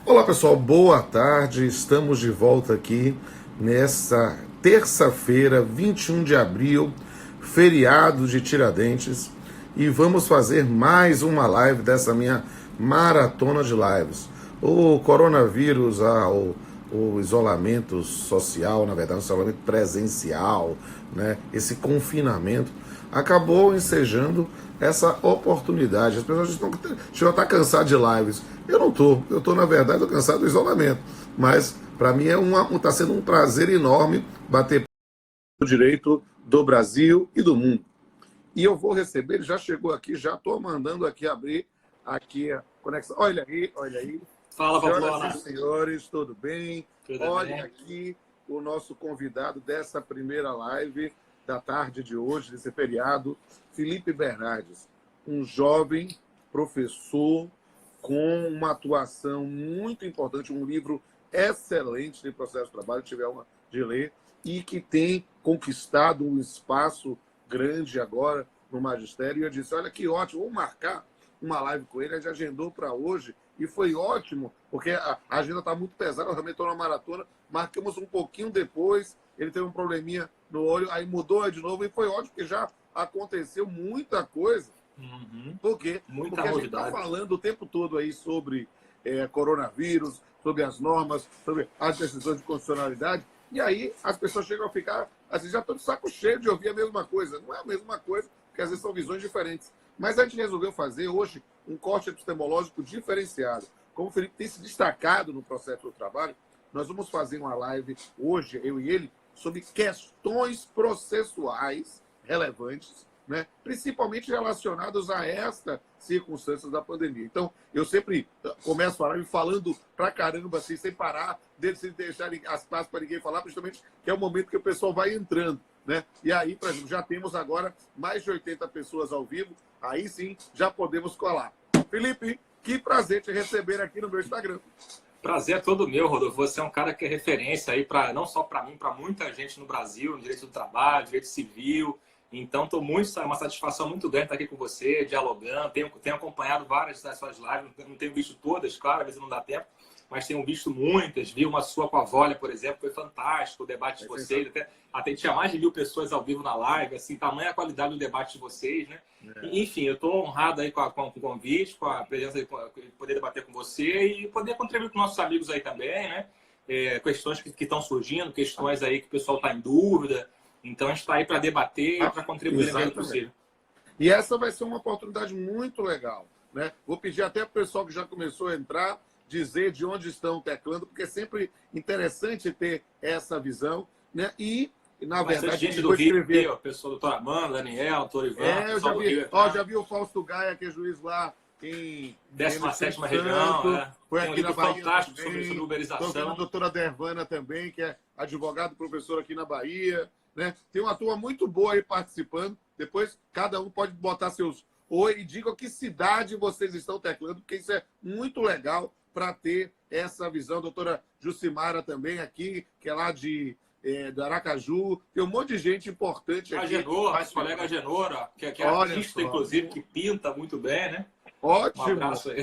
Olá pessoal, boa tarde. Estamos de volta aqui nessa terça-feira, 21 de abril, feriado de Tiradentes, e vamos fazer mais uma live dessa minha maratona de lives. O coronavírus, o isolamento social, na verdade, o isolamento presencial, né, esse confinamento, acabou ensejando essa oportunidade. As pessoas chegam a estar cansadas de lives. Eu não estou. Eu estou, na verdade, tô cansado do isolamento. Mas, para mim, está sendo um prazer enorme bater o direito do Brasil e do mundo. E eu vou receber, ele já chegou aqui, já estou mandando aqui abrir aqui a conexão. Olha aí, olha aí. Fala, Pamplona. Senhoras e senhores, tudo bem? Tudo Olha bem? aqui o nosso convidado dessa primeira live da tarde de hoje, desse feriado, Felipe Bernardes, um jovem professor com uma atuação muito importante, um livro excelente de processo de trabalho, tive uma de ler, e que tem conquistado um espaço grande agora no magistério. E eu disse, olha que ótimo, vamos marcar uma live com ele. A gente agendou para hoje e foi ótimo, porque a agenda está muito pesada, eu também estou na maratona, marcamos um pouquinho depois, ele teve um probleminha no olho, aí mudou de novo e foi ótimo, porque já aconteceu muita coisa. Por quê? Muita Porque a gente está novidade. falando o tempo todo aí sobre coronavírus, sobre as normas, sobre as decisões de constitucionalidade, e aí as pessoas chegam a ficar, assim, já estão de saco cheio de ouvir a mesma coisa. Não é a mesma coisa, porque às vezes são visões diferentes. Mas a gente resolveu fazer hoje um corte epistemológico diferenciado. Como o Felipe tem se destacado no processo do trabalho, nós vamos fazer uma live hoje, eu e ele, sobre questões processuais relevantes, né? Principalmente relacionados a esta circunstância da pandemia. Então, eu sempre começo a live falando pra caramba, assim, sem parar, sem deixar as pastas para ninguém falar, principalmente que é o momento que o pessoal vai entrando, né? E aí, por exemplo, já temos agora mais de 80 pessoas ao vivo, aí sim já podemos colar. Felipe, que prazer te receber aqui no meu Instagram. Prazer é todo meu, Rodolfo. Você é um cara que é referência aí para não só para mim, para muita gente no Brasil, no direito do trabalho, direito civil. Então, é uma satisfação muito grande estar aqui com você, dialogando. Tenho acompanhado várias das suas lives, não tenho visto todas, claro, às vezes não dá tempo, mas tenho visto muitas. Vi uma sua com a Vólia, por exemplo, foi fantástico o debate de vocês. Até tinha mais de 1000 pessoas ao vivo na live, assim, tamanha a qualidade do debate de vocês, né? Enfim, eu estou honrado aí com o convite, com a presença de poder debater com você e poder contribuir com nossos amigos aí também, né? Questões que estão surgindo, questões aí que o pessoal está em dúvida. Então, a gente está aí para debater e para contribuir no que possível. E essa vai ser uma oportunidade muito legal, né? Vou pedir até para o pessoal que já começou a entrar, dizer de onde estão teclando, porque é sempre interessante ter essa visão, né? E, na verdade, gente do Rio, o pessoal do doutor Amanda, Daniel, doutor Ivan. Eu já vi, já vi o Fausto Gaia, que é juiz lá em 17ª região. Foi aqui na Bahia. Fantástico sobre uberização. Estou vendo a doutora Dervana também, que é advogado, professor aqui na Bahia. Né? Tem uma turma muito boa aí participando. Depois, cada um pode botar seus oi e diga que cidade vocês estão teclando, porque isso é muito legal para ter essa visão. A doutora Jucimara também aqui, que é lá do Aracaju. Tem um monte de gente importante aqui. A Genora, nosso colega Genora, que é artista, inclusive, que pinta muito bem, né? Ótimo. Um abraço aí.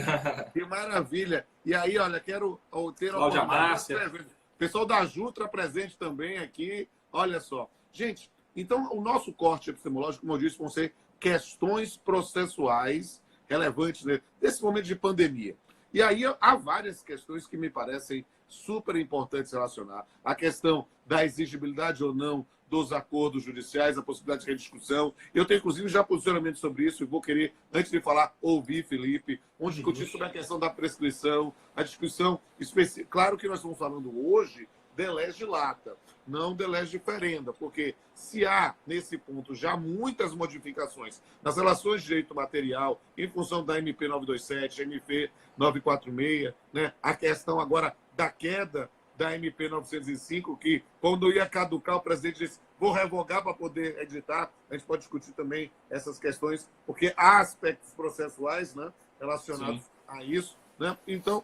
Que maravilha. E aí, olha, quero ter a Cláudia Márcia. Pessoal da Jutra presente também aqui. Olha só. Gente, então o nosso corte epistemológico, como eu disse, vão ser questões processuais relevantes desse momento de pandemia. E aí há várias questões que me parecem super importantes relacionar. A questão da exigibilidade ou não dos acordos judiciais, a possibilidade de rediscussão. Eu tenho, inclusive, já posicionamento sobre isso e vou querer, antes de falar, ouvir Felipe, vamos discutir sobre a questão da prescrição, a discussão específica. Claro que nós estamos falando hoje de lege lata, não de lege ferenda, porque se há, nesse ponto, já muitas modificações nas relações de direito material, em função da MP 927, MP 946, né? A questão agora da queda da MP 905, que quando ia caducar, o presidente disse, vou revogar para poder editar. A gente pode discutir também essas questões, porque há aspectos processuais, né, relacionados a isso. Né? Então,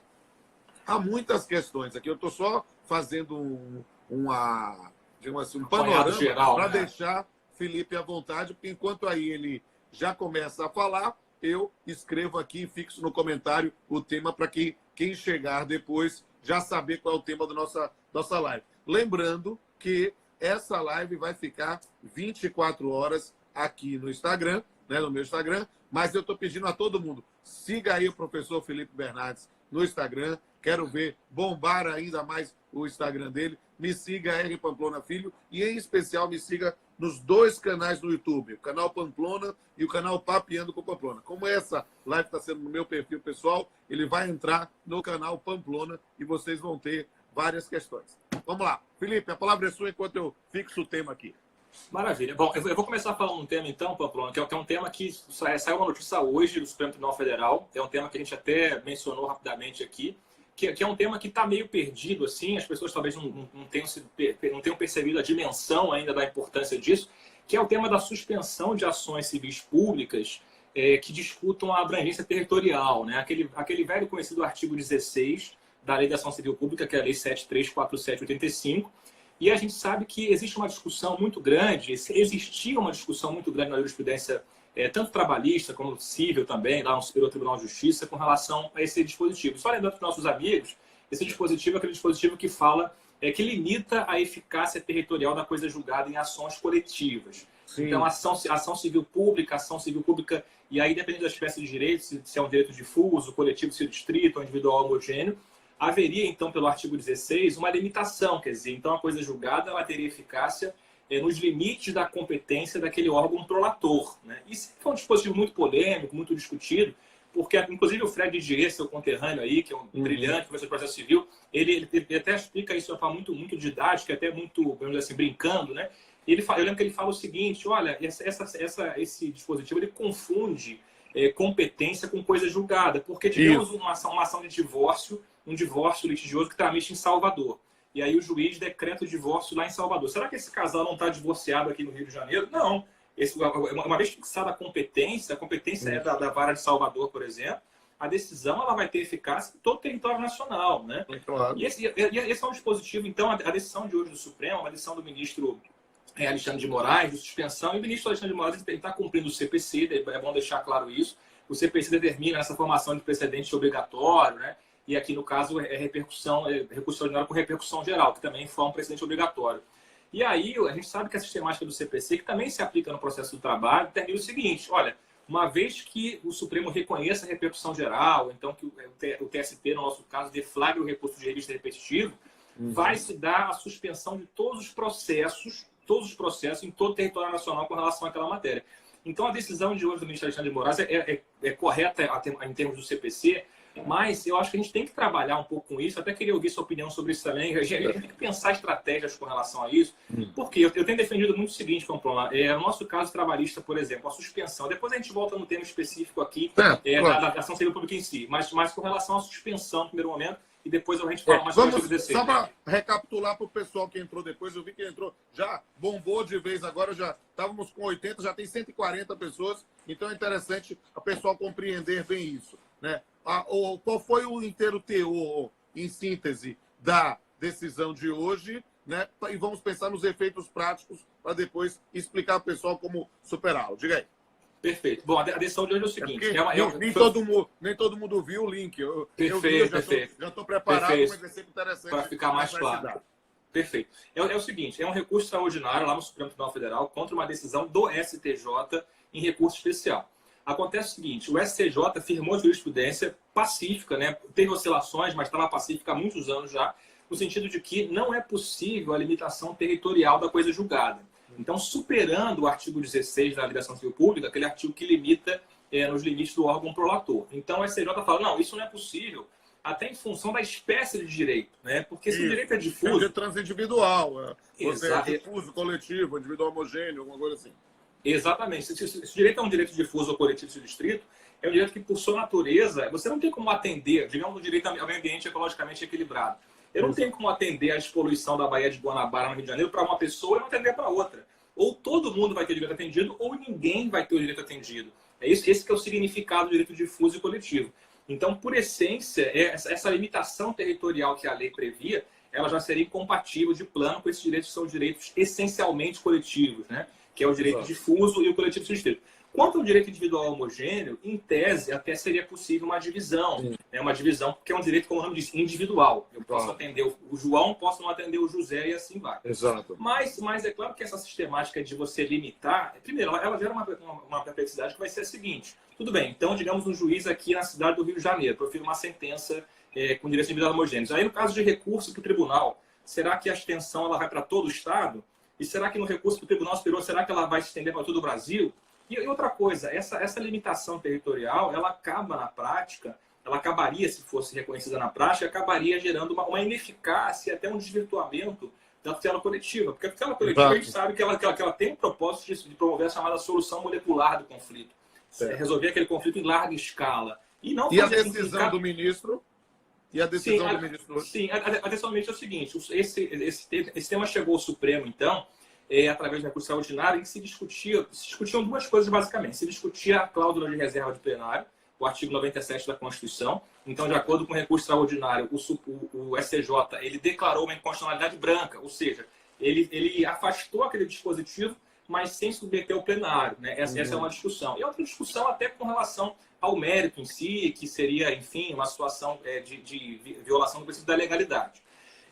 há muitas questões aqui. Eu estou só fazendo um panorama para deixar Felipe à vontade, porque enquanto aí ele já começa a falar, eu escrevo aqui e fixo no comentário o tema para que quem chegar depois já saber qual é o tema da nossa live. Lembrando que essa live vai ficar 24 horas aqui no Instagram, né, no meu Instagram, mas eu estou pedindo a todo mundo, siga aí o professor Felipe Bernardes no Instagram, quero ver bombar ainda mais o Instagram dele, me siga R Pamplona Filho e em especial me siga nos 2 canais no YouTube, o canal Pamplona e o canal Papeando com Pamplona. Como essa live está sendo no meu perfil pessoal, ele vai entrar no canal Pamplona e vocês vão ter várias questões. Vamos lá. Felipe, a palavra é sua enquanto eu fixo o tema aqui. Maravilha. Bom, eu vou começar falando um tema então, Pamplona, que é um tema que saiu uma notícia hoje do Supremo Tribunal Federal, é um tema que a gente até mencionou rapidamente aqui, que é um tema que está meio perdido, assim, as pessoas talvez não tenham percebido a dimensão ainda da importância disso, que é o tema da suspensão de ações civis públicas que disputam a abrangência territorial, né? Aquele velho conhecido artigo 16 da Lei de Ação Civil Pública, que é a Lei 7347/85, e a gente sabe que existe uma discussão muito grande, existia uma discussão muito grande na jurisprudência, tanto trabalhista como civil também, lá no Superior Tribunal de Justiça, com relação a esse dispositivo. Só lembrando para os nossos amigos, esse dispositivo é aquele dispositivo que fala, que limita a eficácia territorial da coisa julgada em ações coletivas. Sim. Então, ação civil pública, e aí dependendo da espécie de direito, se é um direito difuso, coletivo, se é distrito, ou individual homogêneo, haveria, então, pelo artigo 16, uma limitação, quer dizer, então a coisa julgada ela teria eficácia nos limites da competência daquele órgão prolator, né? Isso é um dispositivo muito polêmico, muito discutido, porque, inclusive, o Fred Dier, seu conterrâneo aí, que é um brilhante professor de processo civil, ele até explica isso de uma forma muito didática, até muito, vamos dizer assim, brincando, né? Eu lembro que ele fala o seguinte, olha, esse dispositivo ele confunde competência com coisa julgada, porque tivemos uma ação de divórcio, um divórcio litigioso que tramite em Salvador. E aí o juiz decreta o divórcio lá em Salvador. Será que esse casal não está divorciado aqui no Rio de Janeiro? Não. Uma vez fixada a competência é da vara de Salvador, por exemplo, a decisão ela vai ter eficácia em todo o território nacional, né? Claro. E esse é um dispositivo, então, a decisão de hoje do Supremo, uma decisão do ministro Alexandre de Moraes, de suspensão, e o ministro Alexandre de Moraes está cumprindo o CPC, é bom deixar claro isso. O CPC determina essa formação de precedente obrigatório, né? E aqui, no caso, recurso extraordinário com repercussão geral, que também forma um precedente obrigatório. E aí, a gente sabe que a sistemática do CPC, que também se aplica no processo do trabalho, determina o seguinte, olha, uma vez que o Supremo reconheça a repercussão geral, então que o TST, no nosso caso, deflagre o recurso de revista repetitivo, vai se dar a suspensão de todos os processos em todo o território nacional com relação àquela matéria. Então, a decisão de hoje do ministro Alexandre de Moraes é correta em termos do CPC, mas eu acho que a gente tem que trabalhar um pouco com isso. Até queria ouvir sua opinião sobre isso também. A gente tem que pensar estratégias com relação a isso. Porque eu tenho defendido muito o seguinte, Pamplona. No nosso caso trabalhista, por exemplo, a suspensão. Depois a gente volta no tema específico aqui claro. Da ação civil pública em si. Mas com relação à suspensão, no primeiro momento, e depois a gente fala mais sobre o artigo 16. Só para recapitular para o pessoal que entrou depois, eu vi que entrou, já bombou de vez agora, já estávamos com 80, já tem 140 pessoas, então é interessante o pessoal compreender bem isso, né? Qual foi o inteiro teor, em síntese, da decisão de hoje, né? E vamos pensar nos efeitos práticos para depois explicar para o pessoal como superá-lo. Diga aí. Perfeito. Bom, a decisão de hoje é o seguinte. Nem todo mundo viu o link. Perfeito. Já estou preparado, perfeito. Mas é sempre interessante. Para ficar mais claro. Perfeito. É o seguinte, é um recurso extraordinário lá no Supremo Tribunal Federal contra uma decisão do STJ em recurso especial. Acontece o seguinte, o STJ firmou jurisprudência pacífica, né? Teve oscilações, mas estava pacífica há muitos anos já, no sentido de que não é possível a limitação territorial da coisa julgada. Então, superando o artigo 16 da Lei de Ação Civil Pública, aquele artigo que limita nos limites do órgão prolator. Então, o STJ fala, não, isso não é possível, até em função da espécie de direito, né? Porque se o direito é difuso... É transindividual, é difuso, coletivo, individual homogêneo, alguma coisa assim. Exatamente. Se o direito é um direito difuso ou coletivo se distrito, é um direito que, por sua natureza, você não tem como atender, digamos, o direito ao meio ambiente ecologicamente equilibrado. Eu não tenho como atender a despoluição da Baía de Guanabara, no Rio de Janeiro, para uma pessoa e não atender para outra. Ou todo mundo vai ter o direito atendido, ou ninguém vai ter o direito atendido. Esse que é o significado do direito difuso e coletivo. Então, por essência, essa limitação territorial que a lei previa, ela já seria incompatível de plano com esses direitos que são direitos essencialmente coletivos, né? Que é o direito difuso e o coletivo distrito. Quanto ao direito individual homogêneo, em tese, até seria possível uma divisão. Né? Uma divisão, porque é um direito, como o nome diz, individual. Eu posso atender o João, posso não atender o José e assim vai. Exato. Mas é claro que essa sistemática de você limitar, primeiro, ela gera uma perplexidade que vai ser a seguinte. Tudo bem, então, digamos, um juiz aqui na cidade do Rio de Janeiro profere uma sentença com direitos individuais homogêneos. Aí, no caso de recurso para o tribunal, será que a extensão ela vai para todo o Estado? E será que no recurso para o Tribunal Superior, será que ela vai se estender para todo o Brasil? E outra coisa, essa limitação territorial, ela acaba na prática, ela acabaria, se fosse reconhecida na prática, acabaria gerando uma ineficácia, até um desvirtuamento da tutela coletiva. Porque a tutela coletiva, a gente sabe que ela tem o propósito de promover a chamada solução molecular do conflito. Resolver aquele conflito em larga escala. E a decisão do ministro? E a decisão do ministro? Sim, a decisão do ministro é o seguinte, esse tema chegou ao Supremo, então, através de recurso extraordinário, em que se discutiam duas coisas basicamente. Se discutia a cláusula de reserva de plenário, o artigo 97 da Constituição. Então, de acordo com o recurso extraordinário, o STJ ele declarou uma inconstitucionalidade branca, ou seja, ele afastou aquele dispositivo, mas sem submeter ao plenário. Né? Essa é uma discussão. E outra discussão até com relação ao mérito em si, que seria, enfim, uma situação de violação do princípio da legalidade.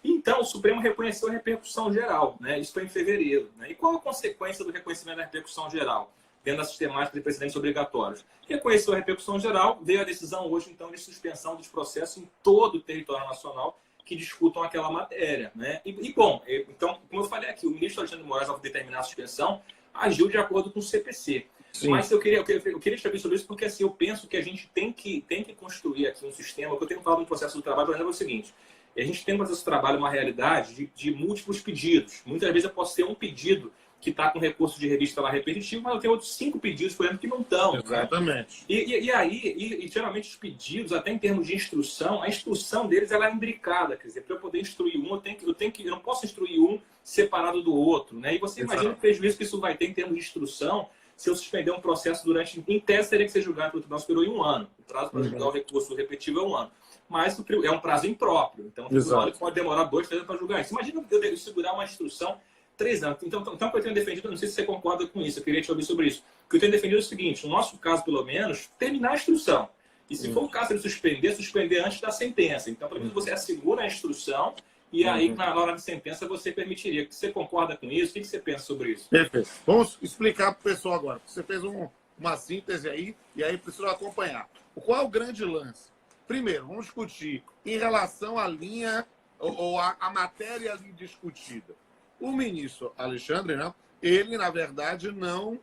Então, o Supremo reconheceu a repercussão geral, né? Isso foi em fevereiro. Né? E qual a consequência do reconhecimento da repercussão geral, dentro da sistemática de precedentes obrigatórios? Reconheceu a repercussão geral, veio a decisão hoje, então, de suspensão dos processos em todo o território nacional que discutam aquela matéria. Né? Bom, então, como eu falei aqui, o ministro Alexandre de Moraes, ao determinar a suspensão, agiu de acordo com o CPC. Sim. Mas eu queria escrever sobre isso porque assim, eu penso que a gente tem que construir aqui um sistema, que eu tenho falado no processo do trabalho, por exemplo, é o seguinte: a gente tem no processo do trabalho uma realidade de múltiplos pedidos. Muitas vezes eu posso ter um pedido que está com recurso de revista lá repetitivo, mas eu tenho outros 5 pedidos, por exemplo, que não estão. Exatamente. Né? E geralmente os pedidos, até em termos de instrução, a instrução deles ela é imbricada. Quer dizer, para eu poder instruir um, eu não posso instruir um separado do outro. Né? E você imagina o prejuízo que isso vai ter em termos de instrução se eu suspender um processo durante... Em tese, teria que ser julgado pelo Tribunal Superior em 1 ano. O prazo para julgar o recurso repetitivo é 1 ano. Mas é um prazo impróprio. Então, o tribunal pode demorar 2, 3 anos para julgar isso. Imagina eu segurar uma instrução 3 anos. Então, o que eu tenho defendido, não sei se você concorda com isso, eu queria te ouvir sobre isso. O que eu tenho defendido é o seguinte: no nosso caso, pelo menos, terminar a instrução. E se for o caso de suspender antes da sentença. Então, pelo menos você assegura a instrução e aí, na hora de sentença, você permitiria. Você concorda com isso? O que você pensa sobre isso? Perfeito. Vamos explicar para o pessoal agora. Você fez uma síntese aí, e aí precisa acompanhar. Qual é o grande lance? Primeiro, vamos discutir em relação à linha ou à matéria ali discutida. O ministro Alexandre, né, ele, na verdade, não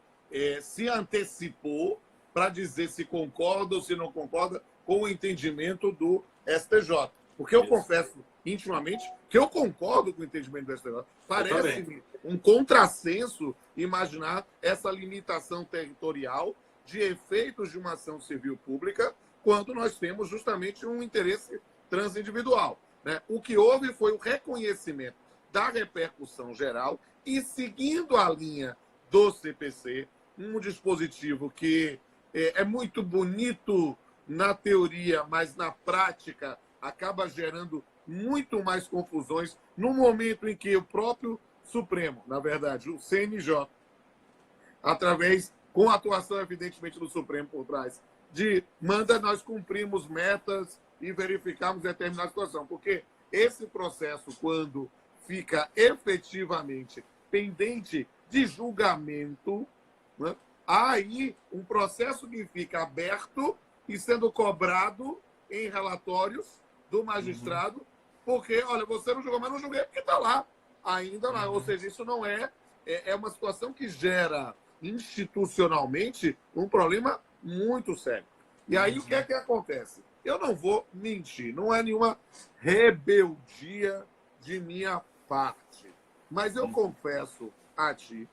se antecipou para dizer se concorda ou se não concorda com o entendimento do STJ. Porque eu confesso intimamente que eu concordo com o entendimento do STJ. Parece um contrassenso imaginar essa limitação territorial de efeitos de uma ação civil pública quando nós temos justamente um interesse transindividual. Né? O que houve foi o reconhecimento da repercussão geral e, seguindo a linha do CPC, um dispositivo que é muito bonito na teoria, mas na prática acaba gerando muito mais confusões no momento em que o próprio Supremo, na verdade, o CNJ, com a atuação, evidentemente, do Supremo por trás, manda nós cumprirmos metas e verificarmos determinada situação. Porque esse processo, quando fica efetivamente pendente de julgamento, né, há aí um processo que fica aberto e sendo cobrado em relatórios do magistrado, porque, olha, você não julgou, mas não julguei porque está lá ainda lá. Ou seja, isso não é uma situação que gera institucionalmente um problema muito sério. E aí o que é que acontece? Eu não vou mentir, não é nenhuma rebeldia de minha parte, mas eu confesso a ti,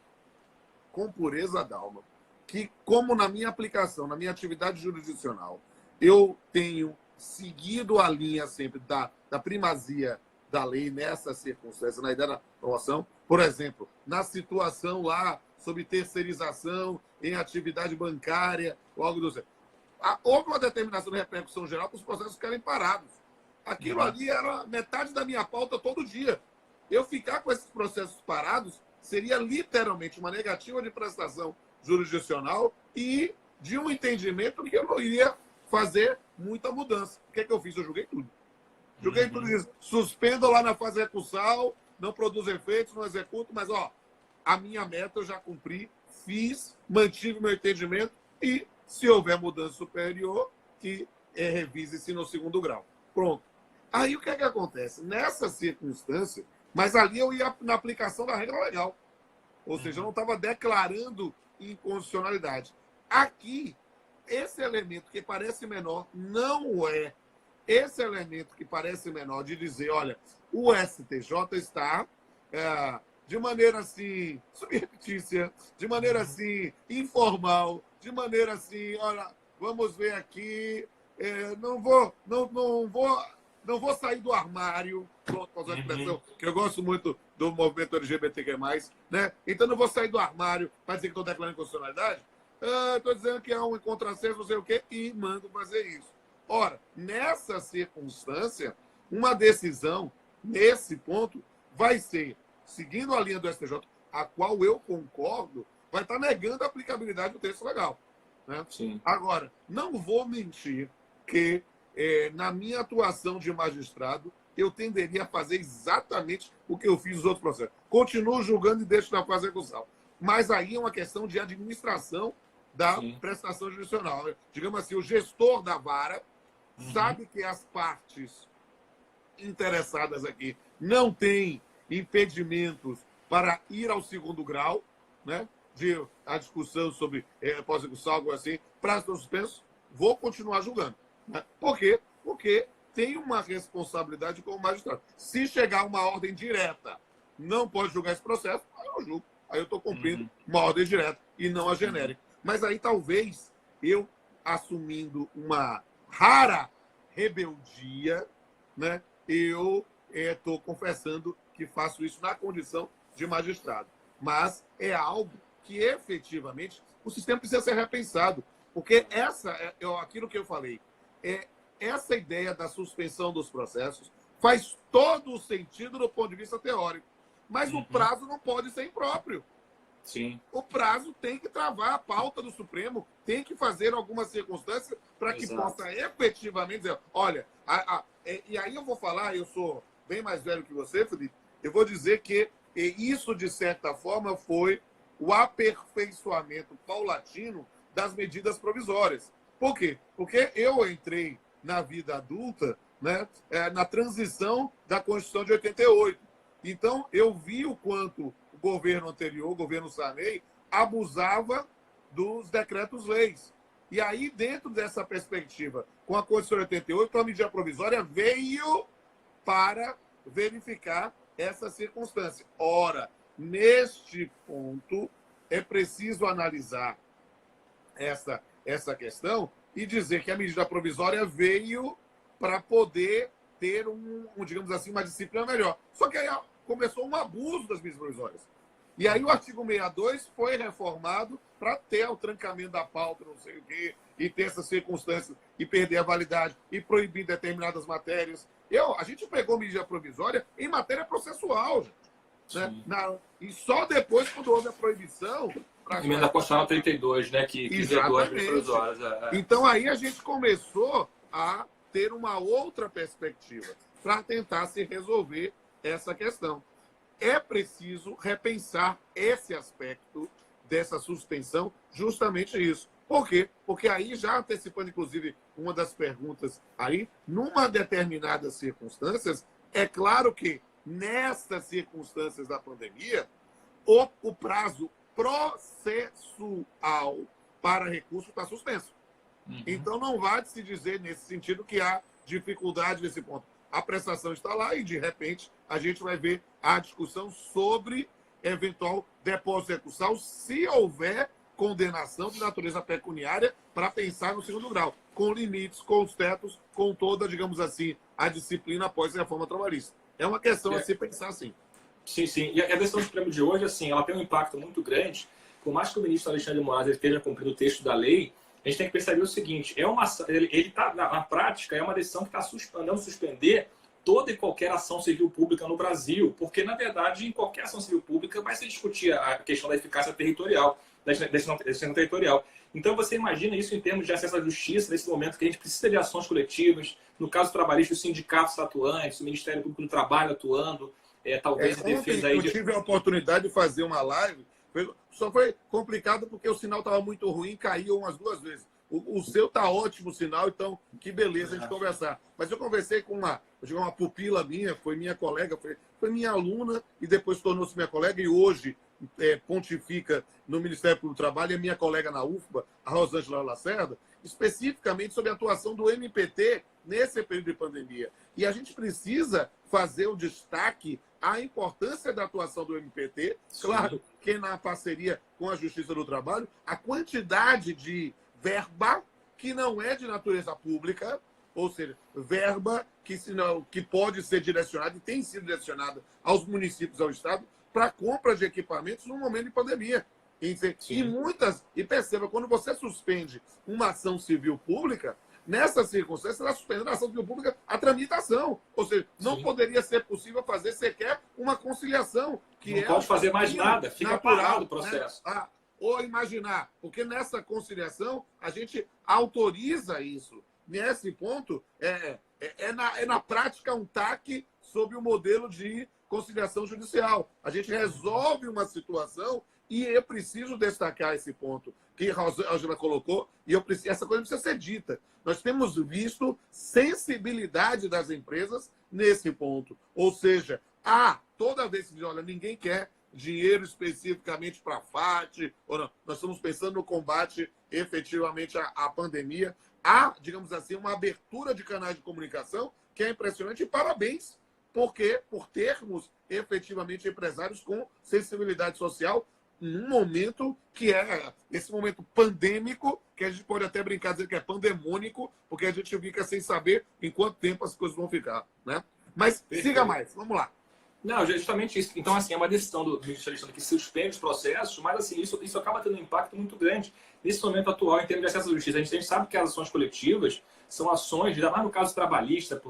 com pureza d'alma, que como na minha aplicação, na minha atividade jurisdicional, eu tenho seguido a linha sempre da primazia da lei nessa circunstância, na ideia da promoção. Por exemplo, na situação lá sobre terceirização em atividade bancária ou algo do tipo. Houve uma determinação de repercussão geral para os processos ficarem parados. Aquilo ali era metade da minha pauta todo dia. Eu ficar com esses processos parados seria literalmente uma negativa de prestação jurisdicional e de um entendimento que eu não iria fazer muita mudança. O que é que eu fiz? Eu joguei tudo. Joguei tudo isso. Suspendo lá na fase recursal, não produzo efeitos, não executo, mas ó, a minha meta eu já cumpri, fiz, mantive meu entendimento e, se houver mudança superior, que revise-se no segundo grau. Pronto. Aí o que é que acontece? Nessa circunstância, mas ali eu ia na aplicação da regra legal. Ou seja, eu não estava declarando inconstitucionalidade. Aqui, esse elemento que parece menor não é. Esse elemento que parece menor de dizer, olha, o STJ está de maneira assim subreptícia, de maneira assim informal, de maneira assim, olha, vamos ver aqui, não vou sair do armário, pronto, com a expressão, que eu gosto muito do movimento LGBTQ+, né? Então não vou sair do armário para dizer que estou declarando inconstitucionalidade. Estou dizendo que é um contrassenso, não sei o quê, e mando fazer isso. Ora, nessa circunstância, uma decisão, nesse ponto, vai ser, seguindo a linha do STJ, a qual eu concordo, vai estar negando a aplicabilidade do texto legal. Né? Sim. Agora, não vou mentir que, na minha atuação de magistrado, eu tenderia a fazer exatamente o que eu fiz nos outros processos. Continuo julgando e deixo na fase recursal. Mas aí é uma questão de administração da prestação judicial. Digamos assim, o gestor da vara sabe que as partes interessadas aqui não têm impedimentos para ir ao segundo grau, né? A discussão sobre pós-execução, algo assim, prazo suspenso, vou continuar julgando. Né? Por quê? Porque tem uma responsabilidade como magistrado. Se chegar uma ordem direta, não pode julgar esse processo, aí eu julgo. Aí eu estou cumprindo uma ordem direta e não a genérica. Mas aí talvez eu, assumindo uma rara rebeldia, né, eu estou confessando que faço isso na condição de magistrado. Mas é algo que efetivamente o sistema precisa ser repensado. Porque aquilo que eu falei, essa ideia da suspensão dos processos faz todo o sentido do ponto de vista teórico. Mas o prazo não pode ser impróprio. Sim. O prazo tem que travar a pauta do Supremo, tem que fazer algumas circunstâncias para que possa efetivamente dizer, olha, e aí eu vou falar, eu sou bem mais velho que você, Felipe, eu vou dizer que isso, de certa forma, foi o aperfeiçoamento paulatino das medidas provisórias. Por quê? Porque eu entrei na vida adulta, né, na transição da Constituição de 88. Então, eu vi o quanto o governo anterior, o governo Sarney, abusava dos decretos-leis. E aí, dentro dessa perspectiva, com a Constituição de 88, a medida provisória veio para verificar essa circunstância. Ora, neste ponto, é preciso analisar essa questão e dizer que a medida provisória veio para poder ter digamos assim, uma disciplina melhor. Só que aí começou um abuso das medidas provisórias. E aí o artigo 62 foi reformado para ter o trancamento da pauta, não sei o quê, e ter essas circunstâncias, e perder a validade, e proibir determinadas matérias. A gente pegou medida provisória em matéria processual, gente, né? E só depois, quando houve a proibição... Emenda Constitucional 32, né? Que vedou as medidas provisórias. Então aí a gente começou a ter uma outra perspectiva para tentar se resolver essa questão. É preciso repensar esse aspecto dessa suspensão, justamente isso. Por quê? Porque aí, já antecipando, inclusive, uma das perguntas aí, numa determinadas circunstâncias, é claro que, nessas circunstâncias da pandemia, o prazo processual para recurso está suspenso. Então, não vai se dizer, nesse sentido, que há dificuldade nesse ponto. A prestação está lá e, de repente, a gente vai ver a discussão sobre eventual depósito recursal, se houver condenação de natureza pecuniária, para pensar no segundo grau, com limites, com os tetos, com toda, digamos assim, a disciplina após a reforma trabalhista. É uma questão a se pensar assim. Sim, sim. E a decisão do Supremo de hoje, assim, ela tem um impacto muito grande. Por mais que o ministro Alexandre de Moraes esteja cumprindo o texto da lei, a gente tem que perceber o seguinte, ele tá, na prática, é uma decisão que está mandando suspender toda e qualquer ação civil pública no Brasil, porque, na verdade, em qualquer ação civil pública vai se discutir a questão da eficácia territorial. decisão territorial. Então, você imagina isso em termos de acesso à justiça, nesse momento que a gente precisa de ações coletivas, no caso trabalhista, os sindicatos atuantes, o Ministério Público do Trabalho atuando, talvez em defesa aí eu tive a oportunidade de fazer uma live, só foi complicado porque o sinal estava muito ruim, caiu umas 2 vezes. O seu tá ótimo o sinal, então que beleza a gente conversar. Mas eu conversei com uma pupila minha, foi minha colega, foi minha aluna e depois tornou-se minha colega e hoje pontifica no Ministério Público do Trabalho, é minha colega na UFBA, a Rosângela Lacerda, especificamente sobre a atuação do MPT nesse período de pandemia. E a gente precisa fazer o destaque à importância da atuação do MPT, claro que na parceria com a Justiça do Trabalho, a quantidade de verba que não é de natureza pública, ou seja, verba que pode ser direcionada e tem sido direcionada aos municípios, ao Estado, para compra de equipamentos no momento de pandemia. E perceba, quando você suspende uma ação civil pública, nessa circunstância, você está suspendendo a ação civil pública a tramitação. Ou seja, não poderia ser possível fazer sequer uma conciliação. Não pode fazer mais nada, fica natural, parado o processo. Né? Ou imaginar, porque nessa conciliação a gente autoriza isso. Nesse ponto, é na prática um TAC sobre o modelo de conciliação judicial. A gente resolve uma situação e eu preciso destacar esse ponto que a Angela colocou, e essa coisa precisa ser dita. Nós temos visto sensibilidade das empresas nesse ponto. Ou seja, toda vez que diz, olha, ninguém quer dinheiro especificamente para a FAT, ou não. Nós estamos pensando no combate efetivamente à pandemia. Há, digamos assim, uma abertura de canais de comunicação que é impressionante e parabéns, porque por termos efetivamente empresários com sensibilidade social num momento que é esse momento pandêmico, que a gente pode até brincar dizer que é pandemônico, porque a gente fica sem saber em quanto tempo as coisas vão ficar, né? Mas siga mais, vamos lá. Não, justamente isso. Então, assim, é uma decisão do Ministério que suspende os processos, mas, assim, isso acaba tendo um impacto muito grande nesse momento atual em termos de acesso à justiça. A gente sabe que as ações coletivas são ações, ainda mais no caso trabalhista,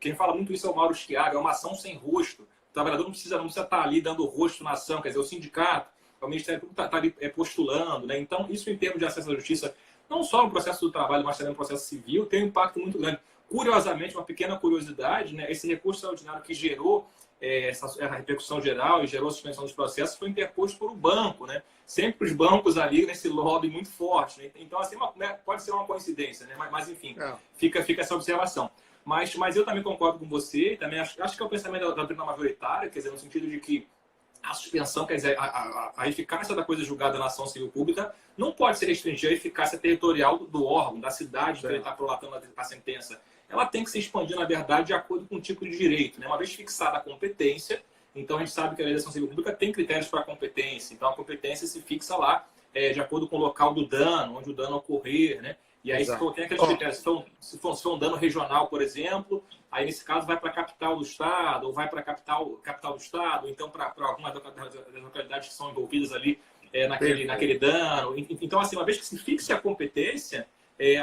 quem fala muito isso é o Mauro Schiaga, é uma ação sem rosto. O trabalhador não precisa estar ali dando rosto na ação, quer dizer, o sindicato, o Ministério Público está ali postulando, né? Então, isso em termos de acesso à justiça, não só no processo do trabalho, mas também no processo civil, tem um impacto muito grande. Curiosamente, uma pequena curiosidade, né? Esse recurso extraordinário que gerou essa repercussão geral e gerou a suspensão dos processos foi interposto por um banco, né? Sempre os bancos ali nesse lobby muito forte, né? Então, assim, pode ser uma coincidência, né? Mas enfim, fica essa observação. Mas eu também concordo com você, também acho que é o pensamento da doutrina majoritária, quer dizer, no sentido de que a suspensão, quer dizer, a eficácia da coisa julgada na ação civil pública não pode ser restringida à eficácia territorial do órgão, da cidade que ele está prolatando a sentença. Ela tem que se expandir, na verdade, de acordo com o tipo de direito, né? Uma vez fixada a competência, então a gente sabe que a legislação civil pública tem critérios para a competência, então a competência se fixa lá de acordo com o local do dano, onde o dano ocorrer, né? E aí, se tem aqueles critérios, se for um dano regional, por exemplo, aí nesse caso vai para a capital do estado, ou vai para a capital do estado, então para algumas das localidades que são envolvidas ali naquele dano. Então, assim, uma vez que se fixe a competência,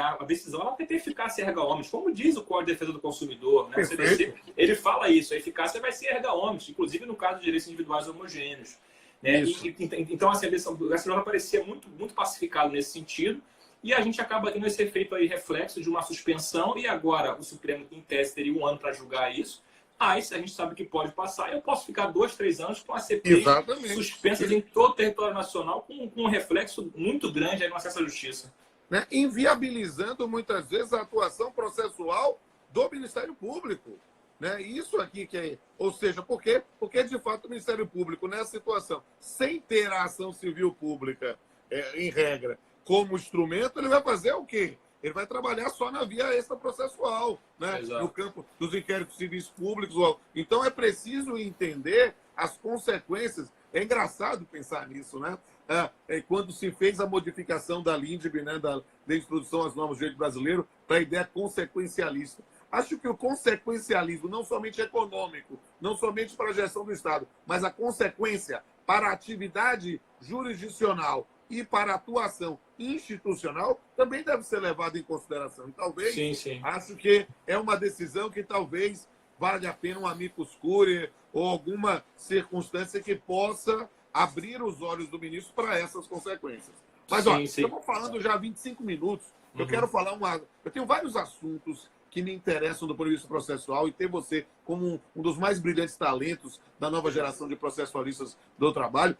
a decisão ela vai ter eficácia erga omnes, como diz o Código de Defesa do Consumidor, né? O CDC, ele fala isso, a eficácia vai ser erga omnes, inclusive no caso de direitos individuais homogêneos. Né? Então, assim, a decisão parecia muito pacificado nesse sentido, e a gente acaba tendo esse efeito aí, reflexo de uma suspensão, e agora o Supremo, em tese, teria 1 ano para julgar isso. Mas a gente sabe que pode passar. Eu posso ficar 2, 3 anos com a CPI suspensas em todo o território nacional, com um reflexo muito grande aí no acesso à justiça. Né? Inviabilizando, muitas vezes, a atuação processual do Ministério Público. Né? Isso aqui que é... Ou seja, por quê? Porque, de fato, o Ministério Público, nessa situação, sem ter a ação civil pública, em regra, como instrumento, ele vai fazer o quê? Ele vai trabalhar só na via extraprocessual, né? No campo dos inquéritos civis públicos. Então, é preciso entender as consequências. É engraçado pensar nisso, né? Quando se fez a modificação da LINDB, né, da Introdução às Normas do Direito Brasileiro, para a ideia consequencialista. Acho que o consequencialismo, não somente econômico, não somente para a gestão do Estado, mas a consequência para a atividade jurisdicional e para a atuação institucional também deve ser levado em consideração. E talvez, acho que é uma decisão que talvez valha a pena um amicus curiae ou alguma circunstância que possa abrir os olhos do ministro para essas consequências. Mas, sim, ó, sim. eu vou falando já há 25 minutos. Eu quero falar Eu tenho vários assuntos que me interessam do ponto de vista processual e ter você como um dos mais brilhantes talentos da nova geração de processualistas do trabalho,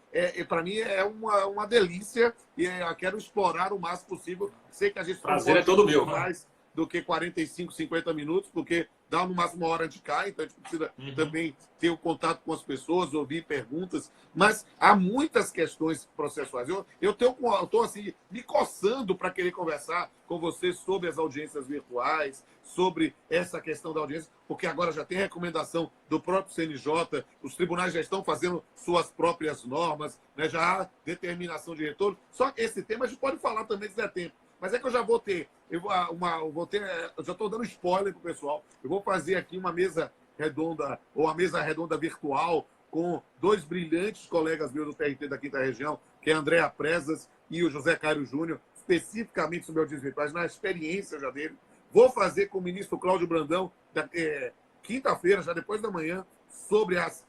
para mim é uma delícia e eu quero explorar o máximo possível. Sei que a gente Prazer é todo meu. mais do que 45, 50 minutos, porque dá no máximo uma hora de cá, então a gente precisa também ter o contato com as pessoas, ouvir perguntas, mas há muitas questões processuais. Eu estou assim, me coçando para querer conversar com você sobre as audiências virtuais, sobre essa questão da audiência, porque agora já tem recomendação do próprio CNJ, os tribunais já estão fazendo suas próprias normas, né? Já há determinação de retorno. Só que esse tema a gente pode falar também se der tempo. Mas é que eu já vou ter, eu já estou dando spoiler para o pessoal. Eu vou fazer aqui uma mesa redonda, ou a mesa redonda virtual, com dois brilhantes colegas meus do TRT da Quinta Região, que é a Andréa Presas e o José Cairo Júnior, especificamente sobre audiências virtuais, na experiência já dele. Vou fazer com o ministro Cláudio Brandão, quinta-feira, já depois da manhã, sobre as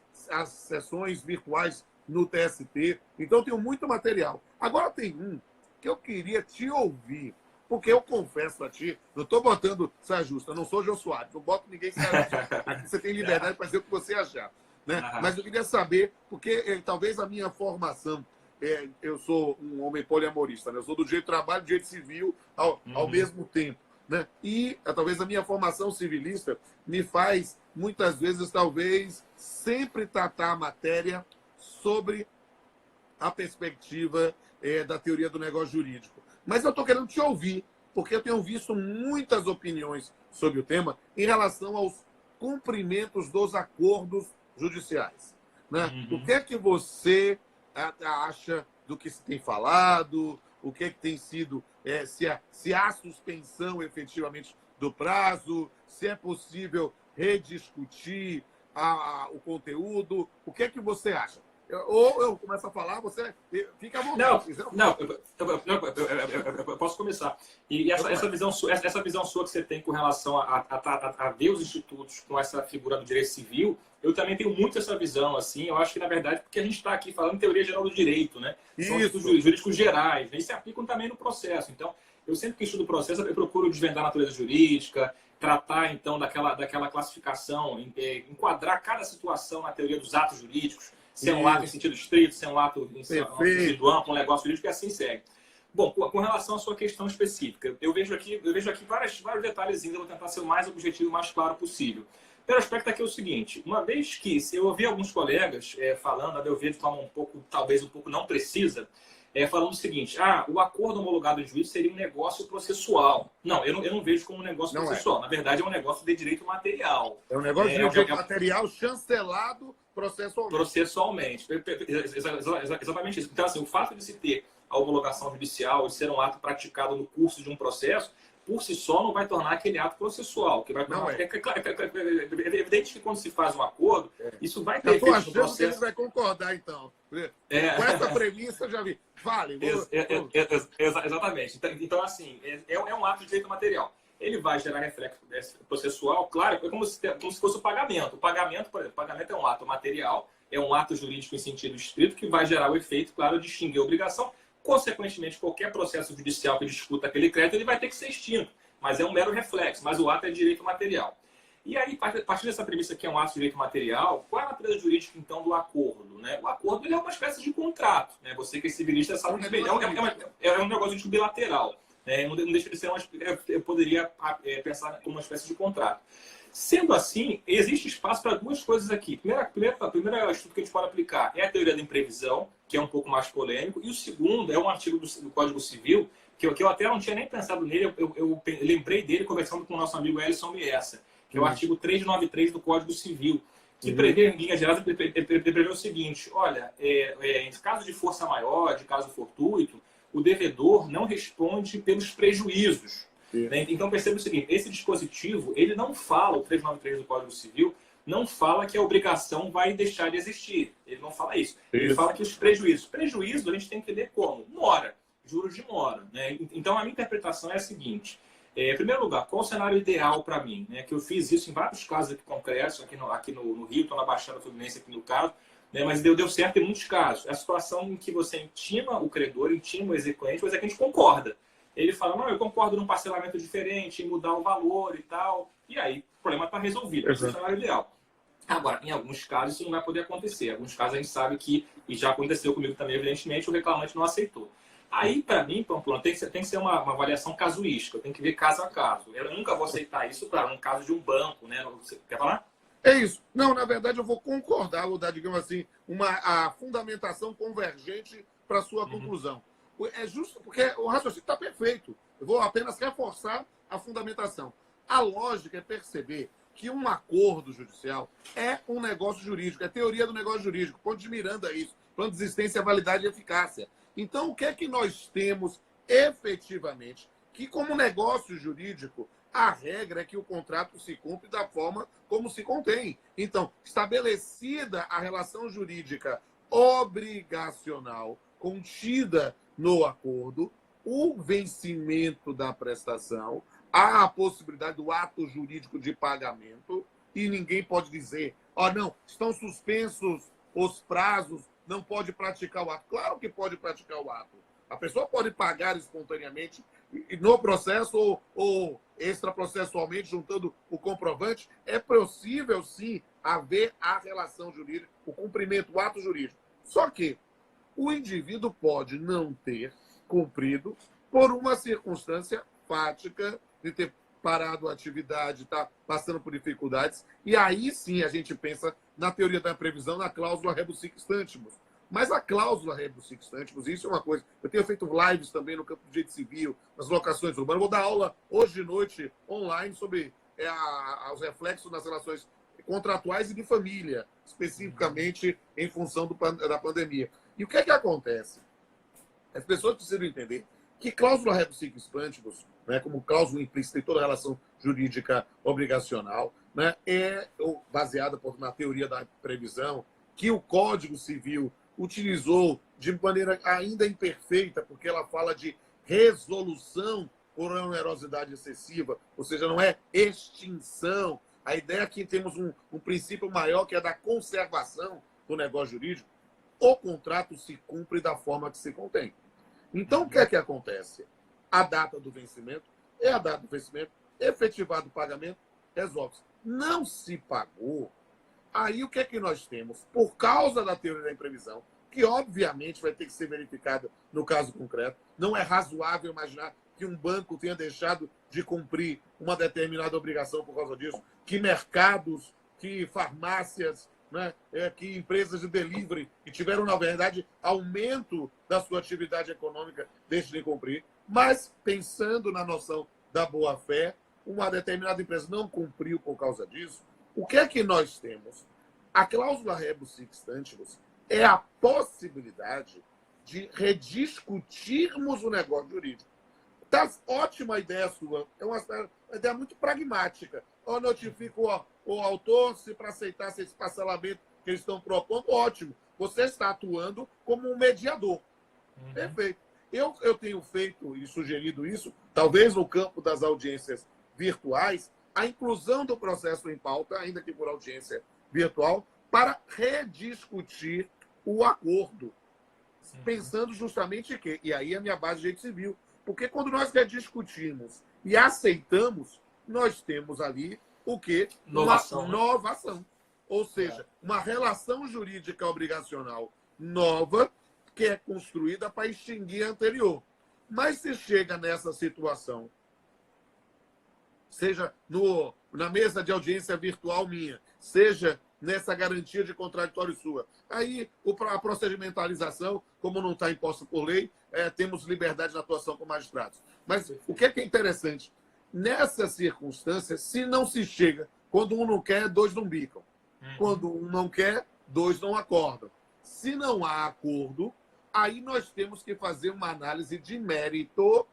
sessões virtuais no TST. Então, tenho muito material. Agora tem um que eu queria te ouvir, porque eu confesso a ti, não estou botando saia justa, não sou Jô Soares, não boto ninguém saia justa. Aqui você tem liberdade para dizer o que você achar. Né? Mas eu queria saber, porque talvez a minha formação, eu sou um homem poliamorista, né? Eu sou do direito do trabalho e do direito civil ao mesmo tempo. Né? E talvez a minha formação civilista me faz, muitas vezes, talvez, sempre tratar a matéria sobre a perspectiva da teoria do negócio jurídico. Mas eu estou querendo te ouvir, porque eu tenho visto muitas opiniões sobre o tema em relação aos cumprimentos dos acordos judiciais. Né? O que é que você acha do que se tem falado? O que é que tem sido, se há suspensão efetivamente do prazo, se é possível rediscutir o conteúdo? O que é que você acha? Ou eu começo a falar, você fica à vontade. Eu posso começar. E essa visão sua que você tem com relação a ver os institutos com essa figura do direito civil, eu também tenho muito essa visão, assim. Eu acho que, na verdade, porque a gente está aqui falando teoria geral do direito, né? São estudos jurídicos gerais, né? E se aplicam também no processo. Então, eu sempre que estudo o processo, eu procuro desvendar a natureza jurídica, tratar, então, daquela classificação, enquadrar cada situação na teoria dos atos jurídicos, se é um ato em sentido estrito, se é um ato em sentido amplo, um negócio jurídico, e assim segue. Bom, com relação à sua questão específica, eu vejo aqui vários detalhezinhos, eu vou tentar ser o mais objetivo e o mais claro possível. O primeiro aspecto aqui é o seguinte: uma vez que, se eu ouvi alguns colegas falando, a meu ver de forma talvez um pouco não precisa, falando o seguinte: o acordo homologado de juízo seria um negócio processual. Não, eu não vejo como um negócio processual. Na verdade, é um negócio de direito material. É um negócio de direito material chancelado processualmente. Exatamente isso. Então, assim, o fato de se ter a homologação judicial, de ser um ato praticado no curso de um processo, por si só não vai tornar aquele ato processual. Que vai tornar... É evidente que quando se faz um acordo, isso vai ter efeito no processo. Que ele vai concordar, então. Com essa premissa, já vi. Vale. Exatamente. Então, assim, é um ato de direito material. Ele vai gerar reflexo processual, claro, é como se fosse o pagamento. O pagamento, por exemplo, o pagamento é um ato material, é um ato jurídico em sentido estrito, que vai gerar o efeito, claro, de extinguir a obrigação. Consequentemente, qualquer processo judicial que discuta aquele crédito, ele vai ter que ser extinto. Mas é um mero reflexo, mas o ato é direito material. E aí, a partir dessa premissa que é um ato de direito material, qual é a natureza jurídica, então, do acordo? Né? O acordo ele é uma espécie de contrato. Né? Você que é civilista sabe que é um negócio de bilateral. Não deixa de ser eu poderia pensar como uma espécie de contrato. Sendo assim, existe espaço para duas coisas aqui. A primeira estudo que a gente pode aplicar é a teoria da imprevisão, que é um pouco mais polêmico, e o segundo é um artigo do Código Civil, que eu até não tinha nem pensado nele, eu lembrei dele conversando com o nosso amigo Elison Miessa, que é o artigo 393 do Código Civil, que prevê, em linhas gerais, prevê o seguinte: olha, em caso de força maior, de caso fortuito, o devedor não responde pelos prejuízos. Né? Então, perceba o seguinte: esse dispositivo, ele não fala, o 393 do Código Civil, não fala que a obrigação vai deixar de existir. Ele não fala isso. Ele fala que os prejuízos. Prejuízo a gente tem que entender como? Mora. Juros de mora. Né? Então, a minha interpretação é a seguinte. Em primeiro lugar, qual o cenário ideal para mim? Né? Que eu fiz isso em vários casos aqui concretos, aqui no Rio, estou na Baixada Fluminense aqui no caso. né? Mas deu certo em muitos casos. A situação em que você intima o credor, intima o exequente, o exequente concorda. Ele fala, não, eu concordo num parcelamento diferente, em mudar o valor e tal. E aí o problema está resolvido. Esse é o cenário ideal. Agora, em alguns casos isso não vai poder acontecer. Em alguns casos a gente sabe que, e já aconteceu comigo também, evidentemente, o reclamante não aceitou. Aí, para mim, Pamplona, tem que ser uma avaliação casuística. Eu tenho que ver caso a caso. Eu nunca vou aceitar isso para um caso de um banco, né? Você quer falar? É isso. Não, na verdade, eu vou concordar, vou dar, digamos assim, a fundamentação convergente para a sua conclusão. É justo porque o raciocínio está perfeito. Eu vou apenas reforçar a fundamentação. A lógica é perceber que um acordo judicial é um negócio jurídico, é teoria do negócio jurídico. Ponto de Miranda é isso. Plano de existência, validade e eficácia. Então, o que é que nós temos efetivamente? Que, como negócio jurídico, a regra é que o contrato se cumpre da forma como se contém. Então, estabelecida a relação jurídica obrigacional contida no acordo, o vencimento da prestação, há a possibilidade do ato jurídico de pagamento, e ninguém pode dizer, não, estão suspensos os prazos, não pode praticar o ato. Claro que pode praticar o ato. A pessoa pode pagar espontaneamente no processo ou extraprocessualmente, juntando o comprovante. É possível, sim, haver a relação jurídica, o cumprimento, o ato jurídico. Só que o indivíduo pode não ter cumprido por uma circunstância fática de ter parado a atividade, está passando por dificuldades. E aí sim a gente pensa na teoria da previsão, na cláusula rebus sic stantibus. Mas a cláusula rebus sic stantibus, isso é uma coisa. Eu tenho feito lives também no campo do direito civil, nas locações urbanas. Vou dar aula hoje de noite online sobre os reflexos nas relações contratuais e de família, especificamente em função da pandemia. E o que é que acontece? As pessoas precisam entender que cláusula rebus sic stantibus, né, como cláusula implícita em toda relação jurídica obrigacional, né, é baseada na teoria da previsão, que o Código Civil utilizou de maneira ainda imperfeita, porque ela fala de resolução por onerosidade excessiva, ou seja, não é extinção. A ideia é que temos um princípio maior, que é da conservação do negócio jurídico. O contrato se cumpre da forma que se contém. Então, o que é que acontece? A data do vencimento é a data do vencimento, efetivado o pagamento, resolve-se. Não se pagou. Aí o que é que nós temos? Por causa da teoria da imprevisão, que obviamente vai ter que ser verificada no caso concreto, não é razoável imaginar que um banco tenha deixado de cumprir uma determinada obrigação por causa disso, que mercados, que farmácias, né, que empresas de delivery que tiveram, na verdade, aumento da sua atividade econômica deixem de cumprir. Mas, pensando na noção da boa-fé, uma determinada empresa não cumpriu por causa disso. O que é que nós temos? A cláusula rebus sic stantibus é a possibilidade de rediscutirmos o negócio jurídico. Tá ótima a ideia sua. É uma ideia muito pragmática. Eu notifico o autor, se para aceitar esse parcelamento que eles estão propondo, ótimo. Você está atuando como um mediador. Perfeito. Eu tenho feito e sugerido isso, talvez no campo das audiências virtuais, a inclusão do processo em pauta, ainda que por audiência virtual, para rediscutir o acordo. Pensando justamente que, e aí a minha base de direito civil, porque quando nós rediscutimos e aceitamos, nós temos ali o quê? Inovação, uma inovação. Ou seja, uma relação jurídica obrigacional nova que é construída para extinguir a anterior. Mas se chega nessa situação, seja na mesa de audiência virtual minha, seja nessa garantia de contraditório sua, aí a procedimentalização, como não está imposta por lei, temos liberdade de atuação com magistrados. Mas o que é interessante? Nessa circunstância, se não se chega, quando um não quer, dois não bicam. Quando um não quer, dois não acordam. Se não há acordo, aí nós temos que fazer uma análise de mérito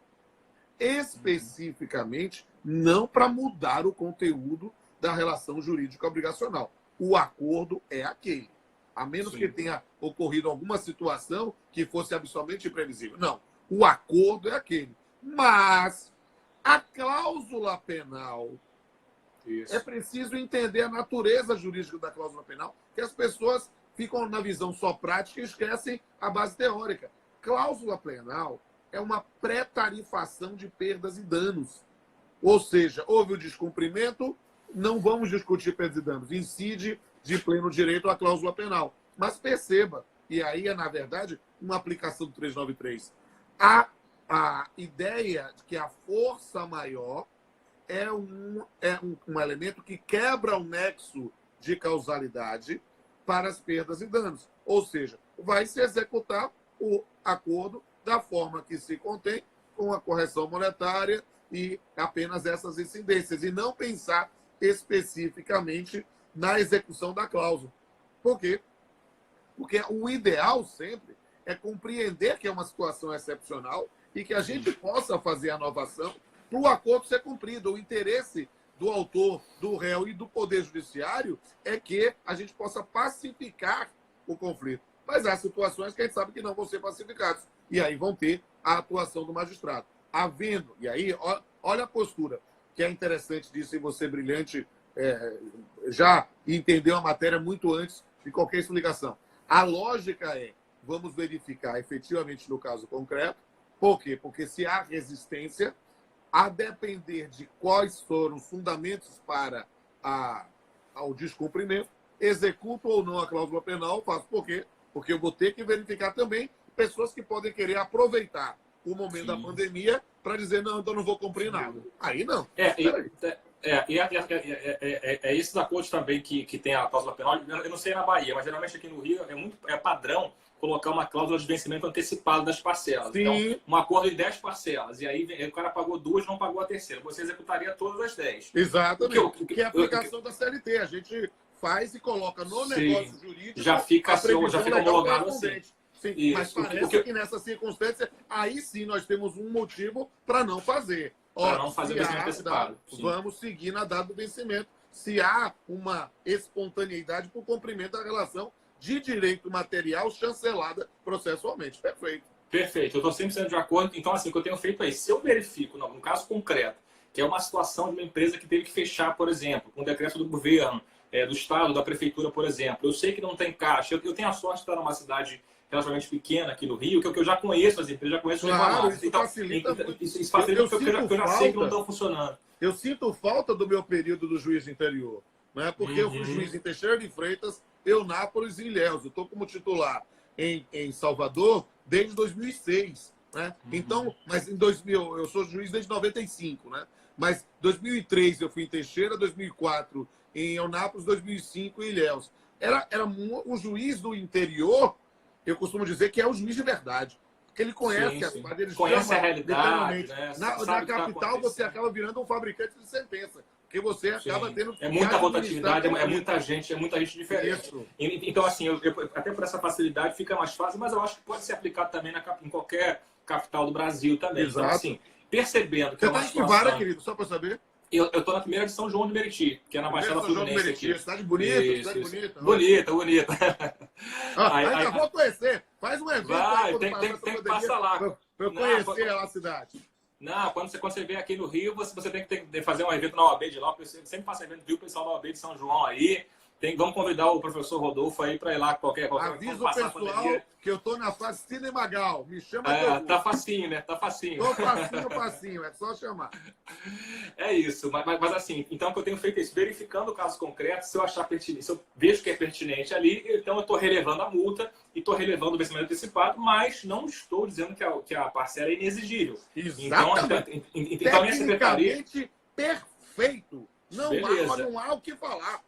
especificamente, não para mudar o conteúdo da relação jurídica obrigacional. O acordo é aquele. A menos que tenha ocorrido alguma situação que fosse absolutamente imprevisível. Não. O acordo é aquele. Mas a cláusula penal, é preciso entender a natureza jurídica da cláusula penal, que as pessoas ficam na visão só prática e esquecem a base teórica. Cláusula penal é uma pré-tarifação de perdas e danos. Ou seja, houve o descumprimento, não vamos discutir perdas e danos. Incide de pleno direito a cláusula penal. Mas perceba, e aí é, na verdade, uma aplicação do 393. A ideia de que a força maior é um elemento que quebra o nexo de causalidade para as perdas e danos. Ou seja, vai se executar o acordo da forma que se contém, com a correção monetária e apenas essas incidências, e não pensar especificamente na execução da cláusula. Por quê? Porque o ideal sempre é compreender que é uma situação excepcional e que a gente possa fazer a inovação para o acordo ser cumprido. O interesse do autor, do réu e do Poder Judiciário é que a gente possa pacificar o conflito. Mas há situações que a gente sabe que não vão ser pacificadas. E aí vão ter a atuação do magistrado. Havendo, e aí, olha a postura, que é interessante disso, e você, brilhante, já entendeu a matéria muito antes de qualquer explicação. A lógica é, vamos verificar efetivamente no caso concreto. Por quê? Porque se há resistência, a depender de quais foram os fundamentos para ao descumprimento, executo ou não a cláusula penal, faço por quê? Porque eu vou ter que verificar também pessoas que podem querer aproveitar o momento da pandemia para dizer, não, então não vou cumprir nada. Aí não. Esses acordos também que tem a cláusula penal, eu não sei na Bahia, mas geralmente aqui no Rio é padrão colocar uma cláusula de vencimento antecipado das parcelas. Sim. Então, um acordo de 10 parcelas, e aí o cara pagou 2, não pagou a terceira. Você executaria todas as 10. Exatamente. Que é a aplicação da CLT. A gente faz e coloca no negócio jurídico. Já fica homologado assim. Sim, mas parece que nessa circunstância, aí sim nós temos um motivo para não fazer. Para não fazer o vencimento antecipado. Vamos seguir na data do vencimento. Se há uma espontaneidade para o cumprimento da relação de direito material chancelada processualmente. Perfeito. Perfeito. Eu estou 100% de acordo. Então, assim, o que eu tenho feito é, se eu verifico, no caso concreto, que é uma situação de uma empresa que teve que fechar, por exemplo, com um decreto do governo, do Estado, da Prefeitura, por exemplo, eu sei que não tem caixa, eu tenho a sorte de estar numa cidade relativamente pequena aqui no Rio, que eu já conheço as empresas, já conheço os reclamados. Então, facilita muito. Isso facilita porque eu já sei que não estão funcionando. Eu sinto falta do meu período do juiz de interior, né? Porque eu fui juiz em Teixeira de Freitas, Eunápolis e Ilhéus. Eu estou como titular em Salvador desde 2006. Né? Então, mas em 2000, eu sou juiz desde 95, né? Mas 2003 eu fui em Teixeira, 2004 em Eunápolis, 2005 em Ilhéus. Era o juiz do interior, eu costumo dizer que é o juiz de verdade. Porque ele conhece as partes, ele conhece a realidade. Né? Na capital você acaba virando um fabricante de sentença. Porque você acaba tendo... É muita rotatividade, é muita gente diferente. Isso. Então, assim, até por essa facilidade fica mais fácil, mas eu acho que pode ser aplicado também em qualquer capital do Brasil também. Exato. Então, assim, percebendo que você está em que vara, querido? Só para saber. Eu estou na primeira de São João de Meriti, que é na Baixada Fluminense aqui. Cidade bonita, bonita. Bonita. Ainda vou conhecer. Faz um evento. Vai, tem que passar lá. Para eu conhecer a cidade. Não, quando você vier aqui no Rio, você tem que fazer um evento na OAB de lá, porque eu sempre faço evento, viu o pessoal da OAB de São João aí. Vamos convidar o professor Rodolfo aí para ir lá qualquer avisa o pessoal que eu estou na fase Cinemagal. Me chama. Tá facinho, né? Tá facinho. Tô facinho. É só chamar. É isso. Mas assim, então o que eu tenho feito é isso. Verificando o caso concreto, se eu achar pertinente, se eu vejo que é pertinente ali, então eu estou relevando a multa e estou relevando o vencimento antecipado, mas não estou dizendo que a parcela é inexigível. Exatamente. Então a minha secretaria... perfeito. Não há o que falar.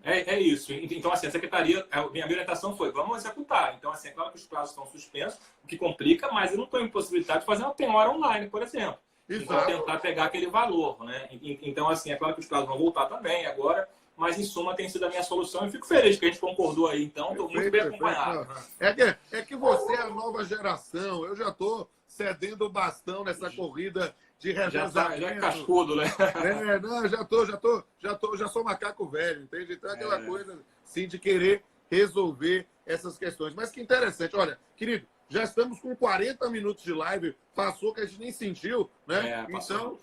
É isso. Então, assim, a secretaria, a minha orientação foi, vamos executar. Então, assim, é claro que os prazos estão suspensos, o que complica, mas eu não estou impossibilitado de fazer uma penhora online, por exemplo. Então, tentar pegar aquele valor, né? Então, assim, é claro que os prazos vão voltar também agora, mas, em suma, tem sido a minha solução e fico feliz que a gente concordou aí. Então, estou muito bem acompanhado. É que você é a nova geração. Eu já estou cedendo o bastão nessa corrida de revezamento. Já é cascudo, né? Não, já sou macaco velho, entende? Então é aquela coisa, assim, de querer resolver essas questões. Mas que interessante. Olha, querido, já estamos com 40 minutos de live. Passou que a gente nem sentiu, né? Então,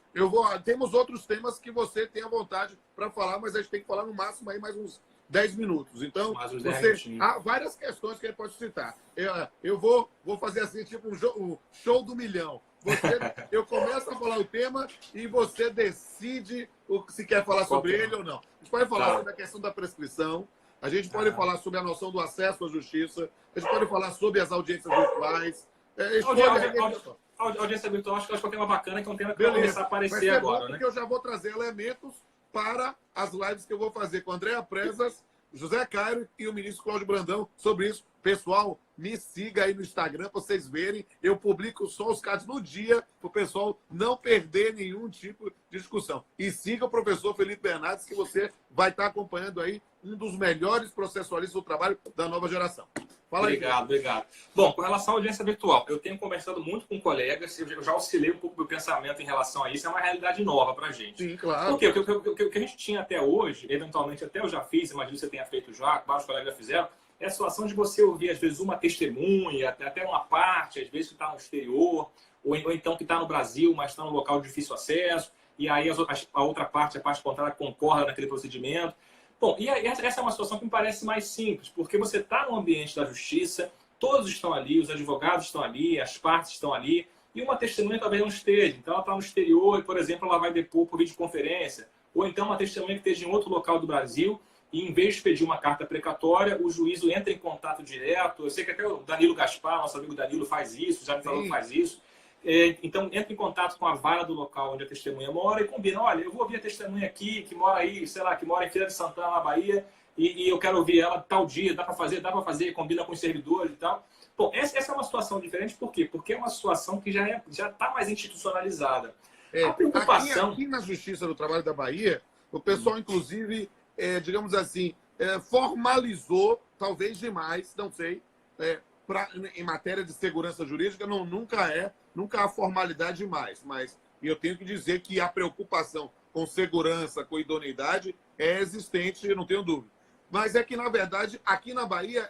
temos outros temas que você tem à vontade para falar, mas a gente tem que falar no máximo aí mais uns 10 minutos. Então, Mais uns 10 há várias questões que a gente pode citar. Eu vou fazer assim, tipo um show do milhão. Eu começo a falar o tema e você decide se quer falar sobre ele ou não. A gente pode falar sobre a questão da prescrição, a gente pode falar sobre a noção do acesso à justiça, a gente pode falar sobre as audiências virtuais. Audiência virtual, acho que é um tema bacana, que é um tema que vai começar a aparecer agora, né? Porque eu já vou trazer elementos para as lives que eu vou fazer com Andréa Presas, José Cairo e o ministro Cláudio Brandão sobre isso. Pessoal, me siga aí no Instagram para vocês verem. Eu publico só os cards no dia para o pessoal não perder nenhum tipo de discussão. E siga o professor Felipe Bernardes, que você vai estar acompanhando aí um dos melhores processualistas do trabalho da nova geração. Fala aí. Obrigado. Bom, com relação à audiência virtual, eu tenho conversado muito com colegas, eu já oscilei um pouco do pensamento em relação a isso, é uma realidade nova para a gente. Sim, claro. Por quê? Porque o que a gente tinha até hoje, eventualmente até eu já fiz, imagino que você tenha feito já, vários colegas já fizeram, é a situação de você ouvir, às vezes, uma testemunha, até uma parte, às vezes, que está no exterior, ou então que está no Brasil, mas está num local de difícil acesso, e aí a outra parte, a parte contrária, concorda naquele procedimento. Bom, e essa é uma situação que me parece mais simples, porque você está no ambiente da justiça, todos estão ali, os advogados estão ali, as partes estão ali, e uma testemunha talvez não esteja. Então, ela está no exterior e, por exemplo, ela vai depor por videoconferência, ou então uma testemunha que esteja em outro local do Brasil, e em vez de pedir uma carta precatória, o juízo entra em contato direto. Eu sei que até o Danilo Gaspar, nosso amigo Danilo, faz isso, já me falou que faz isso. Então, entra em contato com a vara do local onde a testemunha mora e combina, olha, eu vou ouvir a testemunha aqui, que mora aí, sei lá, que mora em Feira de Santana, na Bahia, e eu quero ouvir ela tal dia, dá para fazer, combina com os servidores e tal. Bom, essa é uma situação diferente, por quê? Porque é uma situação que já está mais institucionalizada. A preocupação... Aqui na Justiça do Trabalho da Bahia, o pessoal, inclusive, digamos assim, formalizou, talvez demais, não sei, em matéria de segurança jurídica, nunca há formalidade demais, mas eu tenho que dizer que a preocupação com segurança, com idoneidade, é existente, eu não tenho dúvida. Mas é que, na verdade, aqui na Bahia,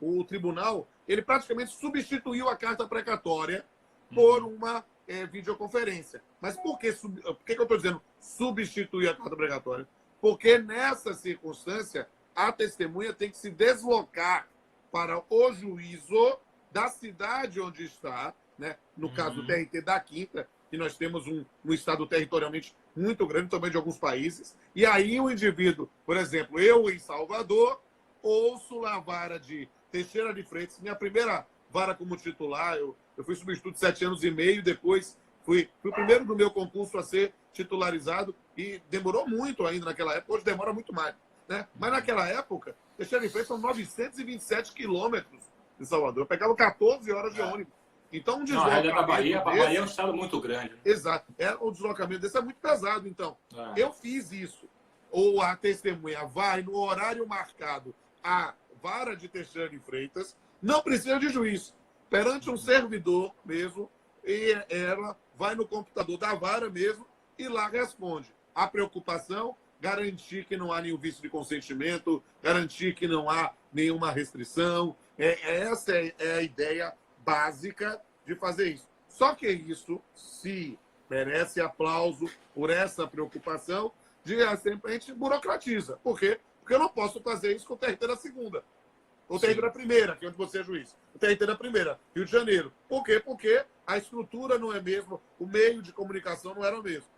o tribunal, ele praticamente substituiu a carta precatória por uma videoconferência. Mas por que eu estou dizendo substituir a carta precatória? Porque nessa circunstância, a testemunha tem que se deslocar para o juízo da cidade onde está, né? No caso do TRT da Quinta, que nós temos um estado territorialmente muito grande, também de alguns países. E aí o indivíduo, por exemplo, eu em Salvador, ouço a vara de Teixeira de Freitas, minha primeira vara como titular, eu fui substituto de 7 anos e meio, depois fui o primeiro do meu concurso a ser titularizado e demorou muito ainda naquela época, hoje demora muito mais, né? Mas naquela época, Teixeira de Freitas são 927 quilômetros de Salvador, eu pegava 14 horas de ônibus. Então, um deslocamento a Bahia é um estado muito grande. Exato. O deslocamento desse é muito pesado. Então, eu fiz isso. Ou a testemunha vai no horário marcado à vara de Teixeira de Freitas, não precisa de juiz. Perante um servidor mesmo, e ela vai no computador da vara mesmo e lá responde. A preocupação, garantir que não há nenhum vício de consentimento, garantir que não há nenhuma restrição. Essa é a ideia básica de fazer isso. Só que isso se merece aplauso por essa preocupação de sempre a gente burocratiza. Por quê? Porque eu não posso fazer isso com o TRT da segunda. O TRT da primeira, que é onde você é juiz. O TRT da primeira, Rio de Janeiro. Por quê? Porque a estrutura não é mesmo, o meio de comunicação não era o mesmo.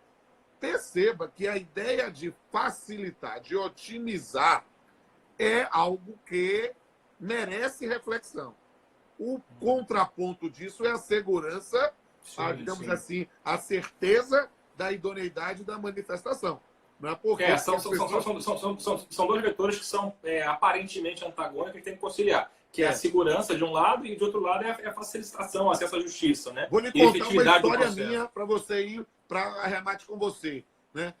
Perceba que a ideia de facilitar, de otimizar, é algo que merece reflexão. O contraponto disso é a segurança, digamos assim, a certeza da idoneidade da manifestação. Não é porque são dois vetores que são aparentemente antagônicos e tem que conciliar. Que é a segurança de um lado e de outro lado é a facilitação, o acesso à justiça. Né? Vou lhe contar uma história minha para você ir para arremate com você. Né?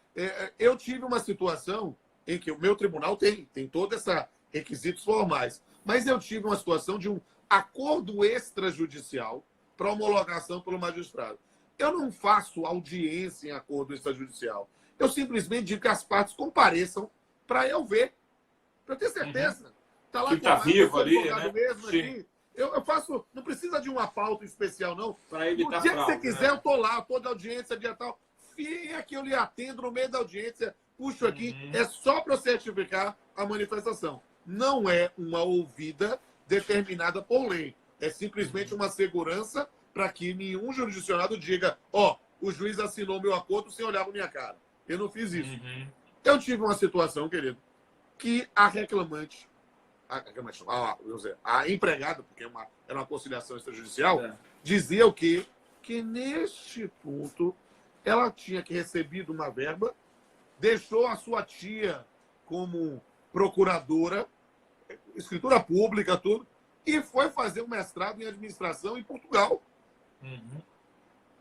Eu tive uma situação em que o meu tribunal tem todos esses requisitos formais, mas eu tive uma situação de um acordo extrajudicial para homologação pelo magistrado. Eu não faço audiência em acordo extrajudicial. Eu simplesmente digo que as partes compareçam para eu ver, para eu ter certeza. Está lá que está vivo ali, né? Mesmo aqui. Eu faço, não precisa de uma pauta especial, não. Para evitar no dia fraude, que você quiser, eu estou lá, estou de audiência, dia tal. Venha que eu lhe atendo no meio da audiência, puxo aqui. É só para certificar a manifestação. Não é uma ouvida determinada por lei. É simplesmente uma segurança para que nenhum jurisdicionado diga: ó, o juiz assinou meu acordo sem olhar para minha cara. Eu não fiz isso. Eu tive uma situação, querido, que a reclamante, a empregada, porque era uma conciliação extrajudicial, dizia o quê? Que neste ponto ela tinha que recebido uma verba, deixou a sua tia como procuradora, escritura pública, tudo, e foi fazer um mestrado em administração em Portugal.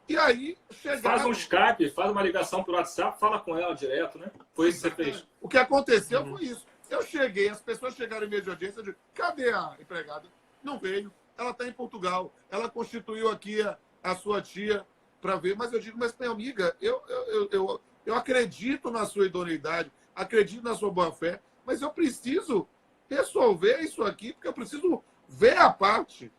E aí chegaram... Faz um Skype, faz uma ligação por WhatsApp, fala com ela direto, né? Foi isso que você fez. O que aconteceu foi isso. Eu cheguei, as pessoas chegaram em meio de audiência, eu digo: cadê a empregada? Não veio. Ela está em Portugal. Ela constituiu aqui a sua tia para ver. Mas eu digo: mas minha amiga, eu acredito na sua idoneidade, acredito na sua boa-fé, mas eu preciso resolver isso aqui, porque eu preciso ver a parte.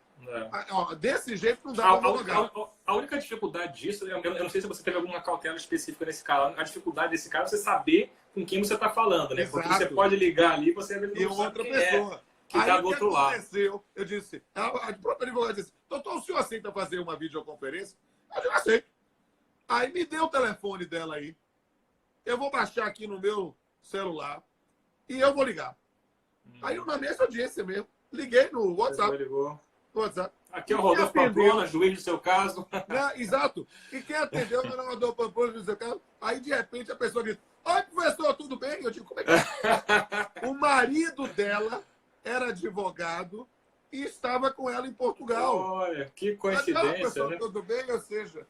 Desse jeito não dá para jogar. A única dificuldade disso, eu não sei se você teve alguma cautela específica nesse caso, a dificuldade desse caso é você saber com quem você está falando, né? Porque você pode ligar ali e você não sabe outra quem pessoa. Que está do outro lado. Eu disse, a própria advogada disse: doutor, o senhor aceita fazer uma videoconferência? Eu disse: aceito. Aí me deu o telefone dela aí. Eu vou baixar aqui no meu celular e eu vou ligar. Aí eu, na mesma audiência mesmo, liguei no WhatsApp. WhatsApp. Aqui é o Rodolfo Pamplona, juiz do seu caso. Exato. E quem atendeu o Rodolfo Pamplona do seu caso? Aí, de repente, a pessoa diz: oi, professor, tudo bem? Eu digo: como é que é? O marido dela era advogado e estava com ela em Portugal. Olha, que coincidência, né? Tudo bem, ou seja...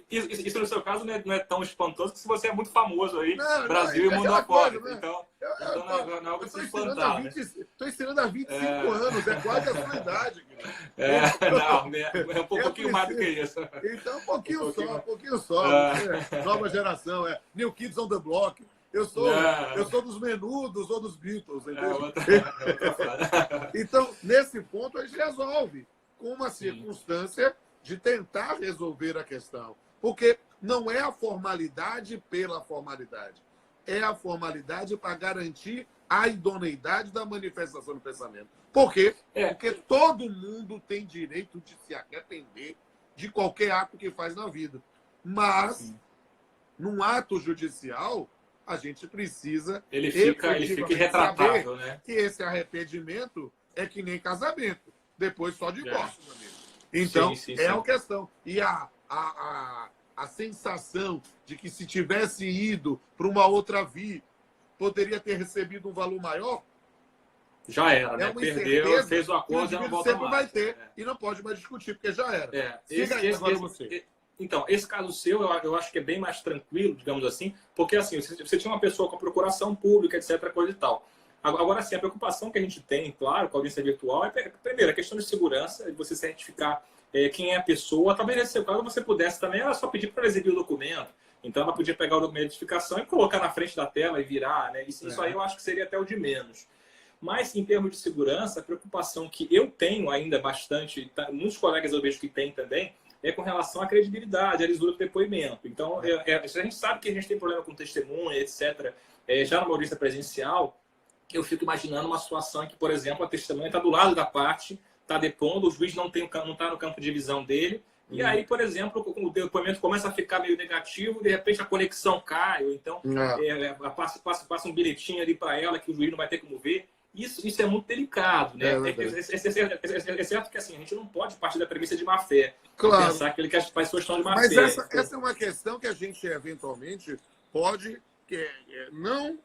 Isso no seu caso não é tão espantoso, porque você é muito famoso aí, Brasil e mundo afora. Né? Então não é algo de se espantar, né? Estou ensinando há 25 anos, é quase a sua idade. É um pouquinho mais do que isso. Então, um pouquinho só. Nova geração, New Kids on the Block. Eu sou dos Menudos ou dos Beatles, entendeu? Então, nesse ponto, a gente resolve com uma circunstância de tentar resolver a questão. Porque não é a formalidade pela formalidade. É a formalidade para garantir a idoneidade da manifestação do pensamento. Por quê? Porque todo mundo tem direito de se arrepender de qualquer ato que faz na vida. Mas, num ato judicial, a gente precisa... Ele fica irretratável, né? Que esse arrependimento é que nem casamento. Depois só divórcio, meu amigo. Então, a questão. E a sensação de que se tivesse ido para uma outra via, poderia ter recebido um valor maior. Já era, né? Perdeu, fez o acordo, já não volta sempre mais. Vai ter, e não pode mais discutir, porque já era. Você. Então, esse caso seu, eu acho que é bem mais tranquilo, digamos assim, porque assim, você tinha uma pessoa com procuração pública, etc., coisa e tal. Agora, sim, a preocupação que a gente tem, claro, com a audiência virtual, é, primeiro, a questão de segurança, de você certificar quem é a pessoa. Talvez, nesse seu caso, você pudesse também, ela só pedir para exibir o documento. Então, ela podia pegar o documento de identificação e colocar na frente da tela e virar, né? Isso aí eu acho que seria até o de menos. Mas, em termos de segurança, a preocupação que eu tenho ainda bastante, muitos colegas eu vejo que têm também, é com relação à credibilidade, à lisura do depoimento. Então, a gente sabe que a gente tem problema com testemunha, etc. Já numa audiência presencial, eu fico imaginando uma situação em que, por exemplo, a testemunha está do lado da parte, está depondo, o juiz não está no campo de visão dele, e aí, por exemplo, o depoimento começa a ficar meio negativo, de repente a conexão cai, ou então passa um bilhetinho ali para ela que o juiz não vai ter como ver. Isso é muito delicado, né? É certo que assim, a gente não pode partir da premissa de má fé. Claro. Pensar que as pessoas estão de má fé. Mas essa é uma questão que a gente eventualmente pode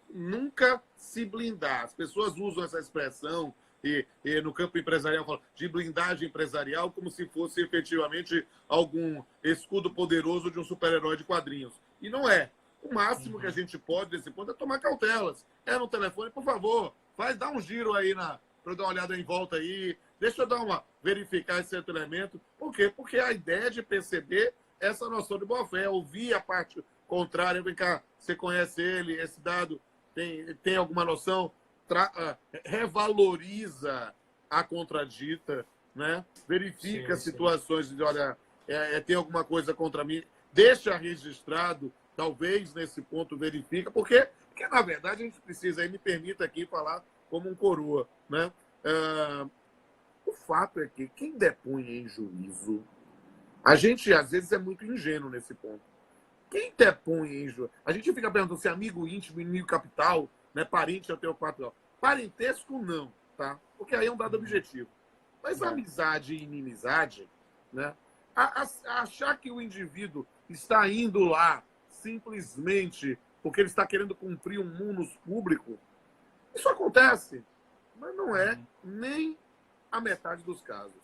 nunca se blindar. As pessoas usam essa expressão e no campo empresarial falam de blindagem empresarial como se fosse efetivamente algum escudo poderoso de um super-herói de quadrinhos. E não é. O máximo que a gente pode nesse ponto é tomar cautelas. No telefone, por favor, dá um giro aí para eu dar uma olhada em volta aí. Deixa eu verificar esse outro elemento. Por quê? Porque a ideia é de perceber essa noção de boa-fé, ouvir a parte contrária, vem cá, você conhece ele, esse dado tem alguma noção, revaloriza a contradita, né? Verifica situações de, olha, tem alguma coisa contra mim, deixa registrado, talvez nesse ponto verifica, porque Porque, na verdade, a gente precisa, aí me permita aqui falar como um coroa, né? O fato é que quem depõe em juízo, a gente, às vezes, é muito ingênuo nesse ponto. Quem depõe em juízo? A gente fica perguntando se é amigo íntimo, inimigo capital, né? Parente até o 4. Parentesco, não, tá? Porque aí é um dado objetivo. Mas amizade e inimizade, né? Achar que o indivíduo está indo lá simplesmente porque ele está querendo cumprir um munus público, isso acontece, mas não é nem a metade dos casos,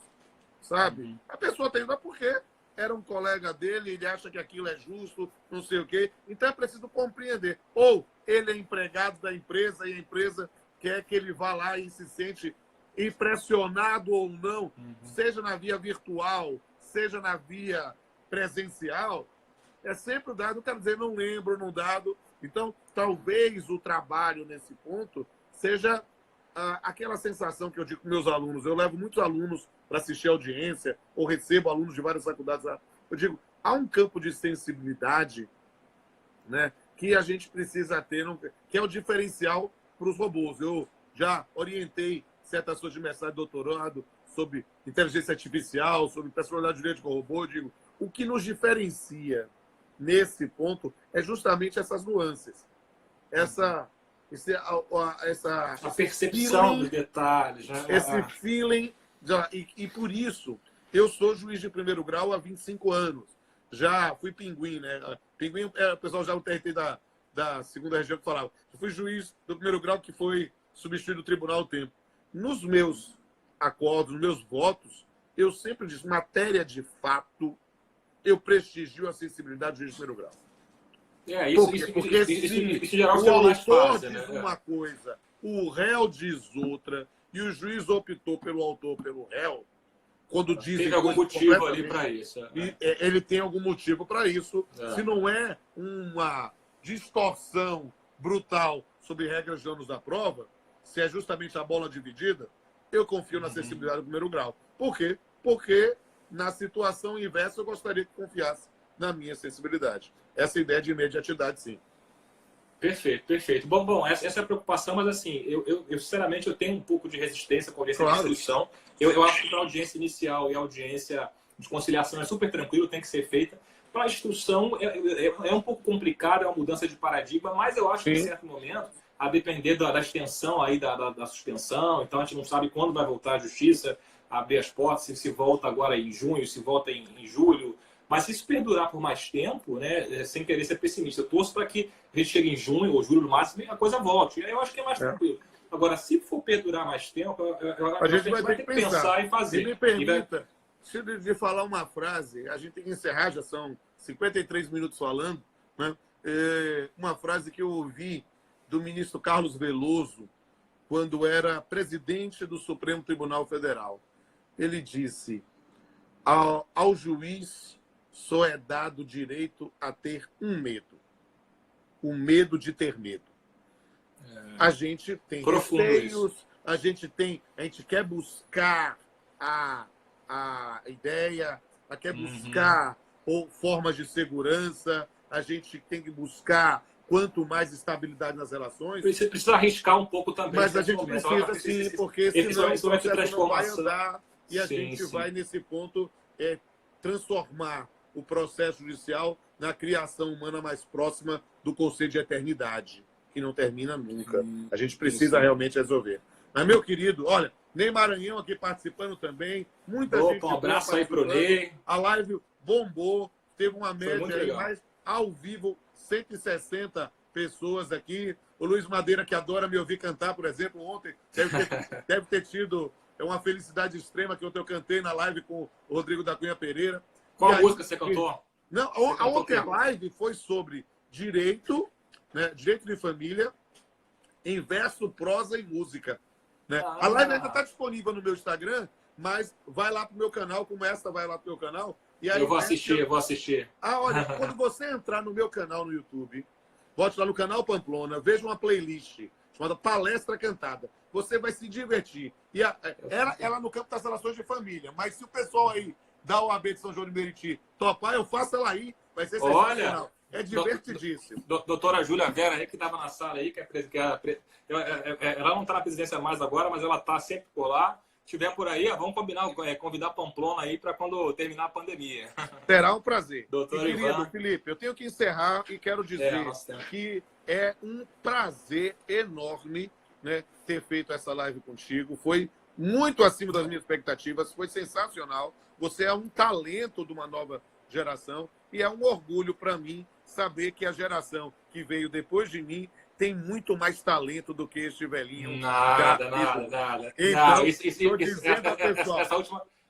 sabe? A pessoa está indo porque era um colega dele, ele acha que aquilo é justo, não sei o quê, então é preciso compreender. Ou ele é empregado da empresa e a empresa quer que ele vá lá e se sente impressionado ou não, seja na via virtual, seja na via presencial, é sempre o dado, quer dizer, não lembro, não dado. Então, talvez o trabalho nesse ponto seja aquela sensação que eu digo com meus alunos. Eu levo muitos alunos para assistir a audiência, ou recebo alunos de várias faculdades. Eu digo, há um campo de sensibilidade, né, que a gente precisa ter, que é o diferencial para os robôs. Eu já orientei certas pessoas de mestrado e doutorado sobre inteligência artificial, sobre personalidade jurídica com robô. Eu digo, o que nos diferencia nesse ponto é justamente essas nuances. A percepção feeling, dos detalhes. Né? Esse feeling. E por isso, eu sou juiz de primeiro grau há 25 anos. Já fui pinguim, né? Pinguim, o pessoal já o TRT da segunda região que falava. Eu fui juiz do primeiro grau que foi substituído do tribunal ao tempo. Nos meus acordos, nos meus votos, eu sempre disse, matéria de fato, eu prestigio a sensibilidade do juiz de primeiro grau. Porque se o autor diz uma coisa, o réu diz outra, e o juiz optou pelo autor, pelo réu, quando dizem... Tem algum motivo ali para isso. Ele tem algum motivo para isso. Se não é uma distorção brutal sobre regras de ônus da prova, se é justamente a bola dividida, eu confio na sensibilidade do primeiro grau. Por quê? Porque na situação inversa eu gostaria que confiasse na minha sensibilidade. Essa ideia de imediatidade, sim. Perfeito, perfeito. Bom, essa é a preocupação, mas assim, eu sinceramente eu tenho um pouco de resistência com a audiência de instrução. Eu acho que para a audiência inicial e a audiência de conciliação é super tranquilo, tem que ser feita. Para a instrução é um pouco complicado, é uma mudança de paradigma, mas eu acho que em certo momento, a depender da extensão aí da suspensão, então a gente não sabe quando vai voltar a justiça a abrir as portas, se volta agora em junho, se volta em julho. Mas se isso perdurar por mais tempo, né, sem querer ser pessimista, eu torço para que a gente chegue em junho ou julho no máximo e a coisa volte. Eu acho que é mais tranquilo. Agora, se for perdurar mais tempo, a gente vai ter que pensar e fazer. Se me permita, de falar uma frase, a gente tem que encerrar, já são 53 minutos falando, né? Uma frase que eu ouvi do ministro Carlos Veloso, quando era presidente do Supremo Tribunal Federal. Ele disse, ao juiz só é dado o direito a ter um medo. O medo de ter medo. A gente tem receios, a gente quer buscar a ideia, quer buscar formas de segurança, a gente tem que buscar quanto mais estabilidade nas relações. Você precisa arriscar um pouco também. Mas a gente precisa, sim, porque senão o processo não vai andar e a gente vai, nesse ponto, transformar o processo judicial na criação humana mais próxima do conceito de eternidade, que não termina nunca. A gente precisa realmente resolver. Mas, meu querido, olha, Ney Maranhão aqui participando também, muita gente... Um abraço aí pro Ney. A live bombou, teve uma média aí, mas ao vivo, 160 pessoas aqui. O Luiz Madeira, que adora me ouvir cantar, por exemplo, ontem, deve ter tido uma felicidade extrema que eu cantei na live com o Rodrigo da Cunha Pereira. Qual música você cantou? Não, a outra live foi sobre direito, né, direito de família, em verso, prosa e música. Né? A live ainda está disponível no meu Instagram, mas vai lá pro meu canal, como essa vai lá pro meu canal. E aí, eu vou assistir. Olha, quando você entrar no meu canal no YouTube, volte lá no canal Pamplona, veja uma playlist chamada Palestra Cantada. Você vai se divertir. E ela no campo das relações de família, mas se o pessoal aí da OAB de São João de Meriti topar, eu faço ela aí, vai ser sensacional. É divertidíssimo. Doutora Júlia Vera aí, que estava na sala aí, ela não está na presidência mais agora, mas ela está sempre por lá. Se tiver por aí, vamos combinar, convidar a Pamplona aí para quando terminar a pandemia. Será um prazer. Doutor Querido Ivan. Felipe, eu tenho que encerrar e quero dizer que é um prazer enorme, né, ter feito essa live contigo. Foi muito acima das minhas expectativas, foi sensacional. Você é um talento de uma nova geração e é um orgulho para mim saber que a geração que veio depois de mim tem muito mais talento do que este velhinho. Nada. Então,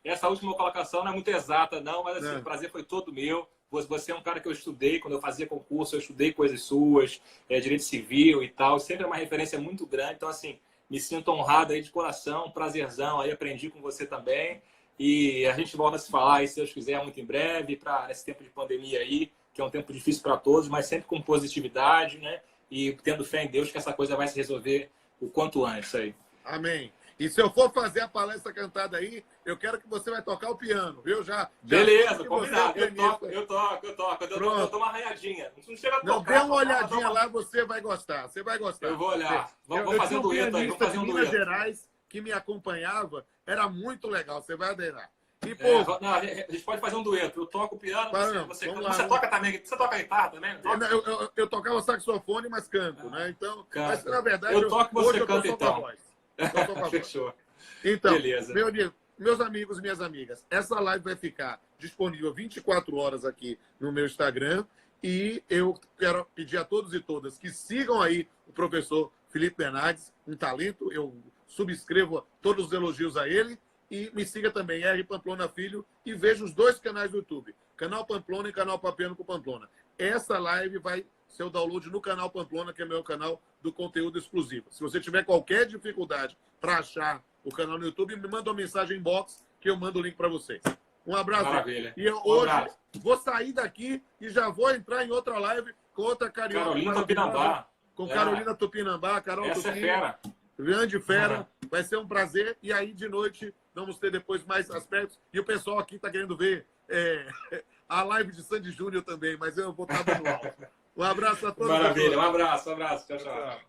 essa última colocação não é muito exata, não, mas assim, o prazer foi todo meu. Você é um cara que eu estudei, quando eu fazia concurso, eu estudei coisas suas, direito civil e tal. Sempre é uma referência muito grande. Então, assim, me sinto honrado aí de coração, prazerzão. Aí aprendi com você também. E a gente volta a se falar aí, se Deus quiser, muito em breve, nesse tempo de pandemia aí, que é um tempo difícil para todos, mas sempre com positividade, né? E tendo fé em Deus que essa coisa vai se resolver o quanto antes aí. Amém. E se eu for fazer a palestra cantada aí, eu quero que você vai tocar o piano, viu? Beleza, combinado. Eu toco. Eu dou uma arranhadinha. Não chega a tocar. Não, dê uma olhadinha lá, você vai gostar. Você vai gostar. Eu vou olhar. Vamos fazer um dueto aí. Vamos fazer um dueto. Minas Gerais, que me acompanhava, era muito legal. Você vai aderar. E, a gente pode fazer um dueto. Eu toco o piano, você toca também. Você toca guitarra também? Eu tocava saxofone, mas canto, né? Então, mas na verdade, eu toco, você canta então. Fechou. Então, beleza. Meus amigos e minhas amigas, essa live vai ficar disponível 24 horas aqui no meu Instagram e eu quero pedir a todos e todas que sigam aí o professor Felipe Bernardes, um talento, eu subscrevo todos os elogios a ele e me siga também, R. Pamplona Filho, e veja os dois canais do YouTube, canal Pamplona e canal Papiano com Pamplona. Essa live vai ser o download no canal Pamplona, que é meu canal do conteúdo exclusivo. Se você tiver qualquer dificuldade para achar o canal no YouTube, me manda uma mensagem inbox que eu mando o link para vocês. Um abraço. Maravilha. E hoje vou sair daqui e já vou entrar em outra live com outra Carolina Tupinambá. Com Carolina Tupinambá, Carol Essa Tupin, é fera. Grande fera. Vai ser um prazer. E aí, de noite, vamos ter depois mais aspectos. E o pessoal aqui está querendo ver a live de Sandy Júnior também, mas eu vou estar manual. Um abraço a todos. Maravilha. Um abraço. Tchau, tchau.